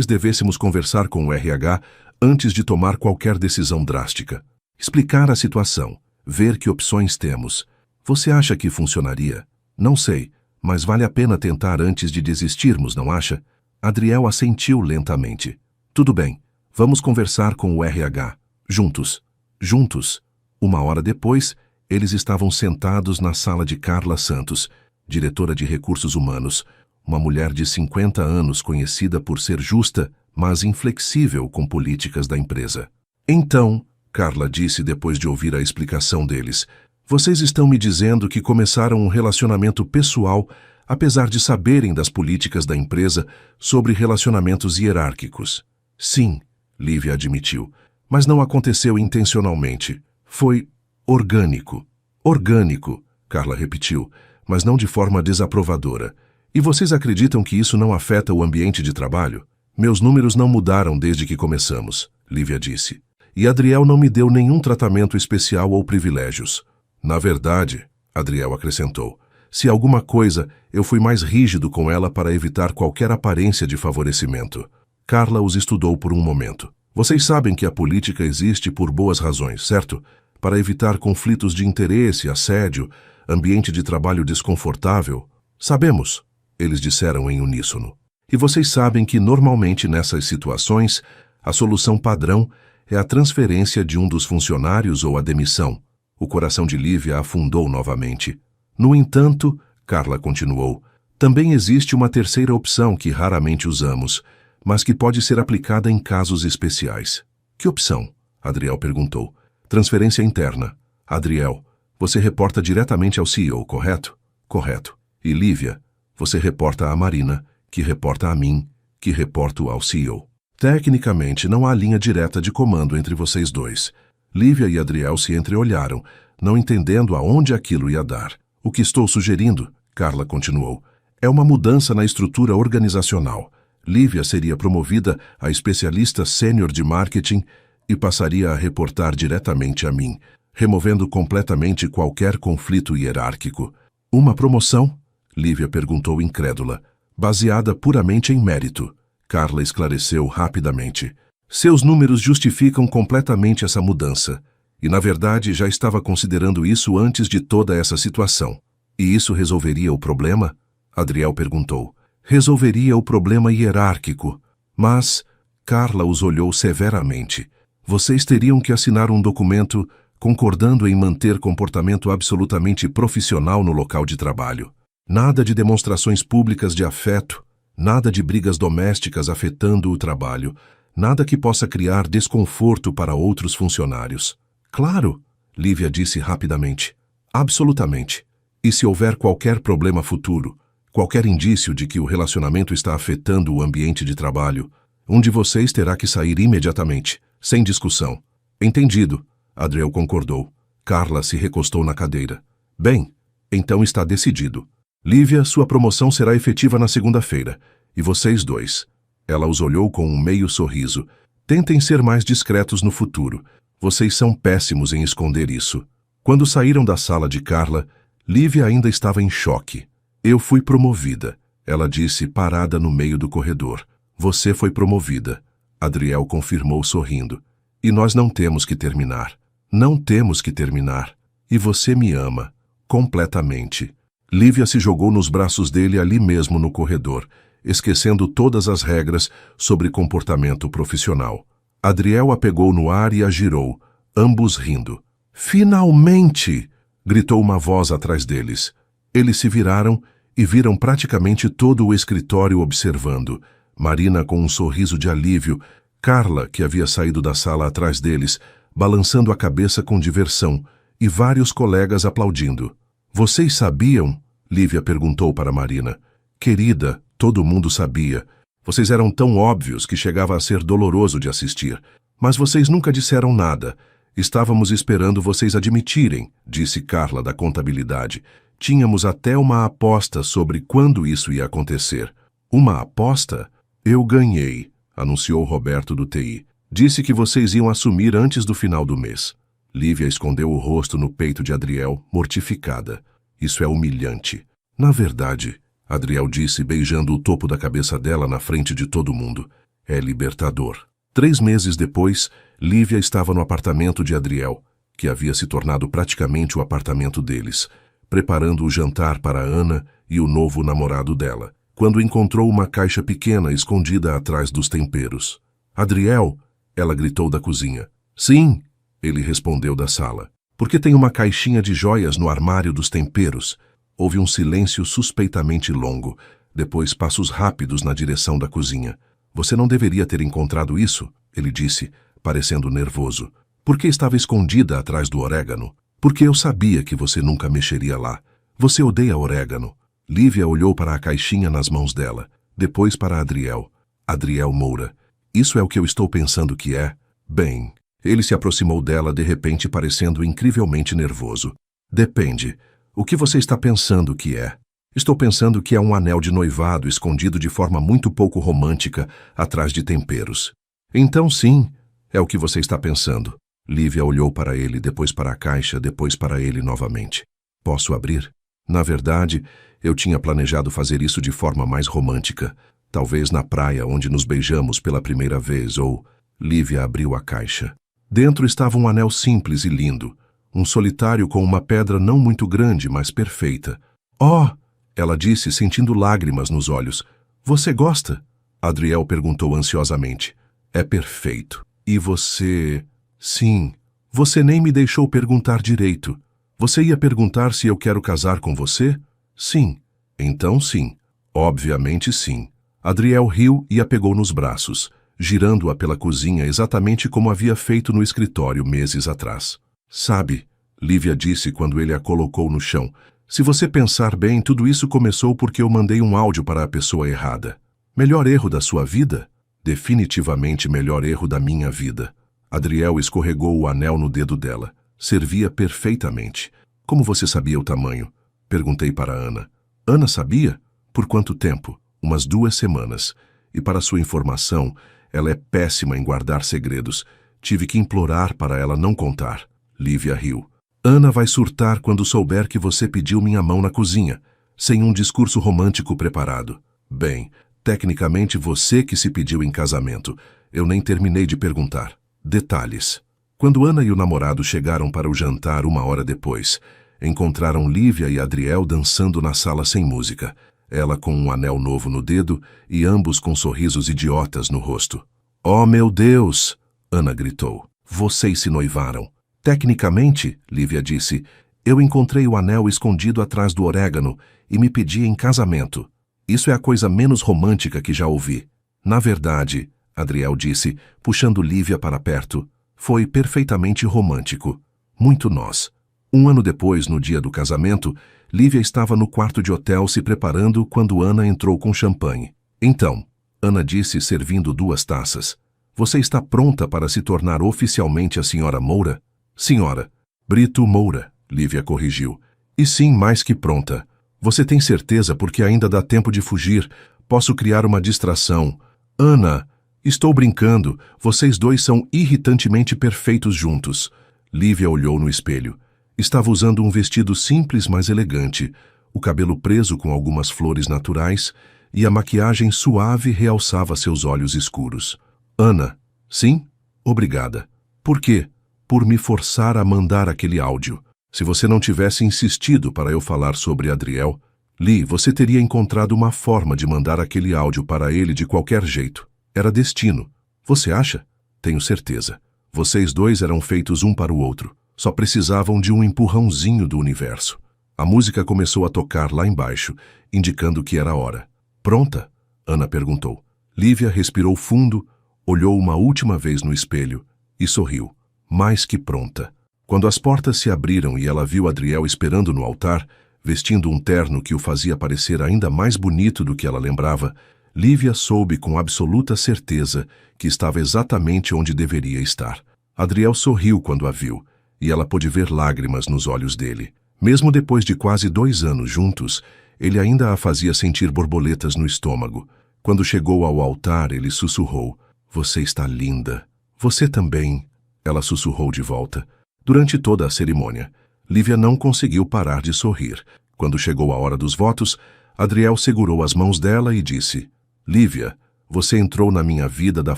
devêssemos conversar com o RH antes de tomar qualquer decisão drástica. Explicar a situação, ver que opções temos. Você acha que funcionaria? Não sei, mas vale a pena tentar antes de desistirmos, não acha? Adriel assentiu lentamente. Tudo bem, vamos conversar com o RH. Juntos. Juntos. 1 hora depois, eles estavam sentados na sala de Carla Santos, diretora de recursos humanos, uma mulher de 50 anos conhecida por ser justa, mas inflexível com políticas da empresa. Então, Carla disse depois de ouvir a explicação deles, vocês estão me dizendo que começaram um relacionamento pessoal, apesar de saberem das políticas da empresa sobre relacionamentos hierárquicos. Sim, Lívia admitiu, mas não aconteceu intencionalmente. Foi orgânico. Orgânico, Carla repetiu, mas não de forma desaprovadora. E vocês acreditam que isso não afeta o ambiente de trabalho? Meus números não mudaram desde que começamos, Lívia disse. E Adriel não me deu nenhum tratamento especial ou privilégios. Na verdade, Adriel acrescentou, se alguma coisa, eu fui mais rígido com ela para evitar qualquer aparência de favorecimento. Carla os estudou por um momento. Vocês sabem que a política existe por boas razões, certo? Para evitar conflitos de interesse, assédio, ambiente de trabalho desconfortável. Sabemos, eles disseram em uníssono. E vocês sabem que normalmente nessas situações, a solução padrão é a transferência de um dos funcionários ou a demissão. O coração de Lívia afundou novamente. No entanto, Carla continuou, também existe uma terceira opção que raramente usamos, mas que pode ser aplicada em casos especiais. Que opção? Adriel perguntou. Transferência interna. Adriel, você reporta diretamente ao CEO, correto? Correto. E Lívia, você reporta a Marina, que reporta a mim, que reporto ao CEO. Tecnicamente, não há linha direta de comando entre vocês dois. Lívia e Adriel se entreolharam, não entendendo aonde aquilo ia dar. O que estou sugerindo, Carla continuou, é uma mudança na estrutura organizacional. Lívia seria promovida a especialista sênior de marketing e passaria a reportar diretamente a mim, removendo completamente qualquer conflito hierárquico. Uma promoção? Lívia perguntou incrédula. Baseada puramente em mérito. Carla esclareceu rapidamente. Seus números justificam completamente essa mudança. E, na verdade, já estava considerando isso antes de toda essa situação. E isso resolveria o problema? Adriel perguntou. Resolveria o problema hierárquico. Mas, Carla os olhou severamente. Vocês teriam que assinar um documento concordando em manter comportamento absolutamente profissional no local de trabalho. Nada de demonstrações públicas de afeto, nada de brigas domésticas afetando o trabalho, nada que possa criar desconforto para outros funcionários. Claro, Lívia disse rapidamente. Absolutamente. E se houver qualquer problema futuro, qualquer indício de que o relacionamento está afetando o ambiente de trabalho, um de vocês terá que sair imediatamente, sem discussão. Entendido, Adriel concordou. Carla se recostou na cadeira. Bem, então está decidido. Lívia, sua promoção será efetiva na segunda-feira. E vocês dois. Ela os olhou com um meio sorriso. Tentem ser mais discretos no futuro. Vocês são péssimos em esconder isso. Quando saíram da sala de Carla, Lívia ainda estava em choque. Eu fui promovida, ela disse parada no meio do corredor. Você foi promovida, Adriel confirmou sorrindo. E nós não temos que terminar. Não temos que terminar. E você me ama. Completamente. Lívia se jogou nos braços dele ali mesmo no corredor, esquecendo todas as regras sobre comportamento profissional. Adriel a pegou no ar e a girou, ambos rindo. "Finalmente!" gritou uma voz atrás deles. Eles se viraram e viram praticamente todo o escritório observando. Marina com um sorriso de alívio, Carla, que havia saído da sala atrás deles, balançando a cabeça com diversão, e vários colegas aplaudindo. "Vocês sabiam?" Lívia perguntou para Marina. "Querida, todo mundo sabia. Vocês eram tão óbvios que chegava a ser doloroso de assistir. Mas vocês nunca disseram nada. Estávamos esperando vocês admitirem", disse Carla da contabilidade. "Tínhamos até uma aposta sobre quando isso ia acontecer." "Uma aposta? Eu ganhei", anunciou Roberto do TI. "Disse que vocês iam assumir antes do final do mês." Lívia escondeu o rosto no peito de Adriel, mortificada. "Isso é humilhante." "Na verdade", Adriel disse, beijando o topo da cabeça dela na frente de todo mundo, "é libertador." 3 meses depois, Lívia estava no apartamento de Adriel, que havia se tornado praticamente o apartamento deles, preparando o jantar para Ana e o novo namorado dela, quando encontrou uma caixa pequena escondida atrás dos temperos. "Adriel!" ela gritou da cozinha. "Sim!" ele respondeu da sala. "Por que tem uma caixinha de joias no armário dos temperos?" Houve um silêncio suspeitamente longo, depois passos rápidos na direção da cozinha. "Você não deveria ter encontrado isso", ele disse, parecendo nervoso. "Por que estava escondida atrás do orégano?" "Porque eu sabia que você nunca mexeria lá. Você odeia orégano." Lívia olhou para a caixinha nas mãos dela, depois para Adriel. "Adriel Moura, isso é o que eu estou pensando que é?" "Bem..." Ele se aproximou dela de repente, parecendo incrivelmente nervoso. "Depende. O que você está pensando que é?" "Estou pensando que é um anel de noivado escondido de forma muito pouco romântica atrás de temperos." "Então sim, é o que você está pensando." Lívia olhou para ele, depois para a caixa, depois para ele novamente. "Posso abrir?" "Na verdade, eu tinha planejado fazer isso de forma mais romântica. Talvez na praia onde nos beijamos pela primeira vez, ou..." Lívia abriu a caixa. Dentro estava um anel simples e lindo, um solitário com uma pedra não muito grande, mas perfeita. "Oh!" ela disse, sentindo lágrimas nos olhos. "Você gosta?" Adriel perguntou ansiosamente. "É perfeito." "E você..." "Sim. Você nem me deixou perguntar direito. Você ia perguntar se eu quero casar com você?" "Sim." "Então sim. Obviamente sim." Adriel riu e a pegou nos braços, girando-a pela cozinha exatamente como havia feito no escritório meses atrás. "Sabe", Lívia disse quando ele a colocou no chão, "se você pensar bem, tudo isso começou porque eu mandei um áudio para a pessoa errada." "Melhor erro da sua vida?" "Definitivamente melhor erro da minha vida." Adriel escorregou o anel no dedo dela. Servia perfeitamente. "Como você sabia o tamanho?" Perguntei para Ana. "Ana sabia?" "Por quanto tempo?" "Umas 2 semanas. E para sua informação, ela é péssima em guardar segredos. Tive que implorar para ela não contar." Lívia riu. "Ana vai surtar quando souber que você pediu minha mão na cozinha, sem um discurso romântico preparado." "Bem, tecnicamente você que se pediu em casamento. Eu nem terminei de perguntar." Detalhes. Quando Ana e o namorado chegaram para o jantar 1 hora depois, encontraram Lívia e Adriel dançando na sala sem música, ela com um anel novo no dedo e ambos com sorrisos idiotas no rosto. "Oh, meu Deus!" Ana gritou. "Vocês se noivaram." "Tecnicamente", Lívia disse, "eu encontrei o anel escondido atrás do orégano e me pedi em casamento. Isso é a coisa menos romântica que já ouvi." "Na verdade", Adriel disse, puxando Lívia para perto, "foi perfeitamente romântico. Muito nós." 1 ano depois, no dia do casamento, Lívia estava no quarto de hotel se preparando quando Ana entrou com champanhe. "Então", Ana disse, servindo 2 taças, "você está pronta para se tornar oficialmente a senhora Moura?" "Senhora Brito Moura", Lívia corrigiu. "E sim, mais que pronta. Você tem certeza porque ainda dá tempo de fugir? Posso criar uma distração." "Ana, estou brincando. Vocês 2 são irritantemente perfeitos juntos." Lívia olhou no espelho. Estava usando um vestido simples, mas elegante, o cabelo preso com algumas flores naturais e a maquiagem suave realçava seus olhos escuros. "Ana." "Sim?" "Obrigada." "Por quê?" "Por me forçar a mandar aquele áudio." Se você não tivesse insistido para eu falar sobre Adriel, Lee, você teria encontrado uma forma de mandar aquele áudio para ele de qualquer jeito. Era destino. Você acha? Tenho certeza. Vocês dois eram feitos um para o outro. Só precisavam de um empurrãozinho do universo. A música começou a tocar lá embaixo, indicando que era hora. Pronta? Ana perguntou. Lívia respirou fundo, olhou uma última vez no espelho e sorriu. Mais que pronta. Quando as portas se abriram e ela viu Adriel esperando no altar, vestindo um terno que o fazia parecer ainda mais bonito do que ela lembrava, Lívia soube com absoluta certeza que estava exatamente onde deveria estar. Adriel sorriu quando a viu, e ela pôde ver lágrimas nos olhos dele. Mesmo depois de quase 2 anos juntos, ele ainda a fazia sentir borboletas no estômago. Quando chegou ao altar, ele sussurrou, "Você está linda." "Você também," ela sussurrou de volta. Durante toda a cerimônia, Lívia não conseguiu parar de sorrir. Quando chegou a hora dos votos, Adriel segurou as mãos dela e disse, "Lívia, você entrou na minha vida da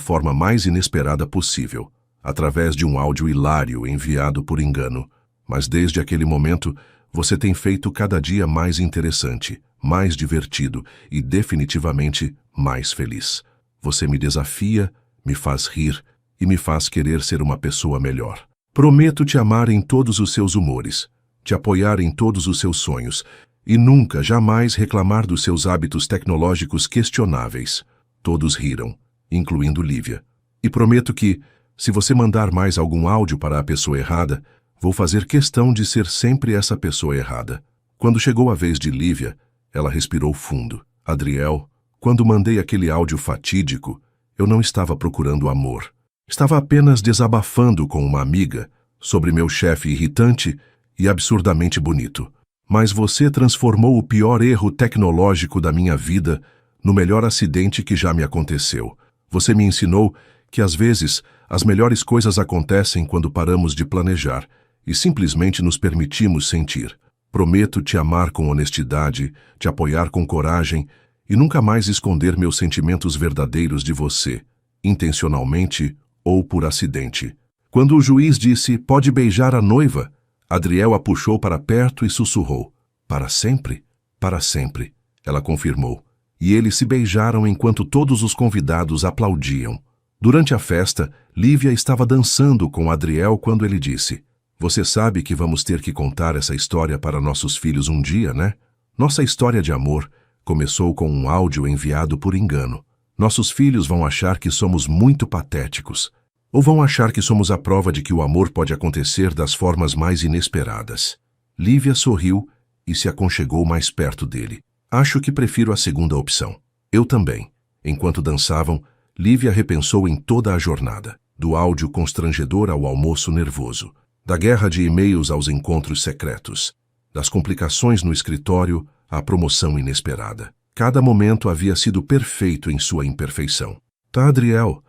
forma mais inesperada possível, através de um áudio hilário enviado por engano. Mas desde aquele momento, você tem feito cada dia mais interessante, mais divertido e definitivamente mais feliz. Você me desafia, me faz rir e me faz querer ser uma pessoa melhor. Prometo te amar em todos os seus humores, te apoiar em todos os seus sonhos e nunca, jamais reclamar dos seus hábitos tecnológicos questionáveis." Todos riram, incluindo Lívia. "E prometo que, se você mandar mais algum áudio para a pessoa errada, vou fazer questão de ser sempre essa pessoa errada." Quando chegou a vez de Lívia, ela respirou fundo. "Adriel, quando mandei aquele áudio fatídico, eu não estava procurando amor. Estava apenas desabafando com uma amiga sobre meu chefe irritante e absurdamente bonito. Mas você transformou o pior erro tecnológico da minha vida no melhor acidente que já me aconteceu. Você me ensinou que às vezes as melhores coisas acontecem quando paramos de planejar e simplesmente nos permitimos sentir. Prometo te amar com honestidade, te apoiar com coragem e nunca mais esconder meus sentimentos verdadeiros de você, intencionalmente ou por acidente." Quando o juiz disse, "Pode beijar a noiva", Adriel a puxou para perto e sussurrou, "Para sempre?" "Para sempre", ela confirmou. E eles se beijaram enquanto todos os convidados aplaudiam. Durante a festa, Lívia estava dançando com Adriel quando ele disse, "Você sabe que vamos ter que contar essa história para nossos filhos um dia, né? Nossa história de amor começou com um áudio enviado por engano. Nossos filhos vão achar que somos muito patéticos. Ou vão achar que somos a prova de que o amor pode acontecer das formas mais inesperadas." Lívia sorriu e se aconchegou mais perto dele. "Acho que prefiro a segunda opção." "Eu também." Enquanto dançavam, Lívia repensou em toda a jornada, do áudio constrangedor ao almoço nervoso, da guerra de e-mails aos encontros secretos, das complicações no escritório à promoção inesperada. Cada momento havia sido perfeito em sua imperfeição. "Tá, Adriel?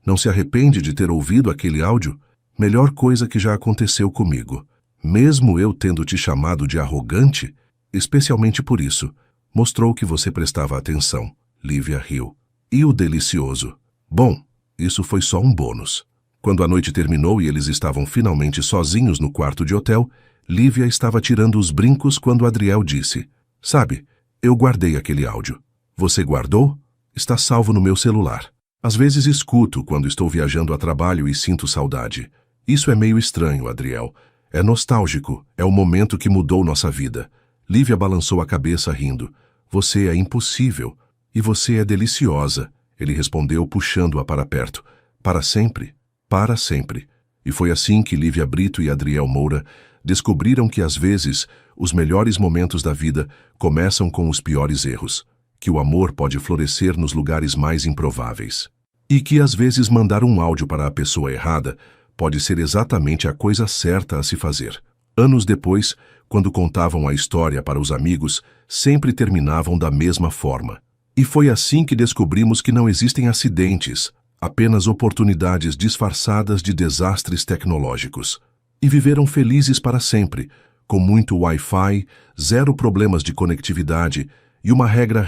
Não se arrepende de ter ouvido aquele áudio? Melhor coisa que já aconteceu comigo. Mesmo eu tendo te chamado de arrogante, especialmente por isso, mostrou que você prestava atenção." Lívia riu. "E o delicioso?" "Bom, isso foi só um bônus." Quando a noite terminou e eles estavam finalmente sozinhos no quarto de hotel, Lívia estava tirando os brincos quando Adriel disse, "Sabe, eu guardei aquele áudio." "Você guardou?" "Está salvo no meu celular. Às vezes escuto quando estou viajando a trabalho e sinto saudade. Isso é meio estranho, Adriel. É nostálgico, é o momento que mudou nossa vida." Lívia balançou a cabeça rindo. "Você é impossível. E você é deliciosa," ele respondeu puxando-a para perto. "Para sempre. Para sempre." E foi assim que Lívia Brito e Adriel Moura descobriram que às vezes os melhores momentos da vida começam com os piores erros, que o amor pode florescer nos lugares mais improváveis. E que às vezes mandar um áudio para a pessoa errada pode ser exatamente a coisa certa a se fazer. Anos depois, quando contavam a história para os amigos, sempre terminavam da mesma forma. E foi assim que descobrimos que não existem acidentes, apenas oportunidades disfarçadas de desastres tecnológicos. E viveram felizes para sempre, com muito Wi-Fi, 0 problemas de conectividade e uma regra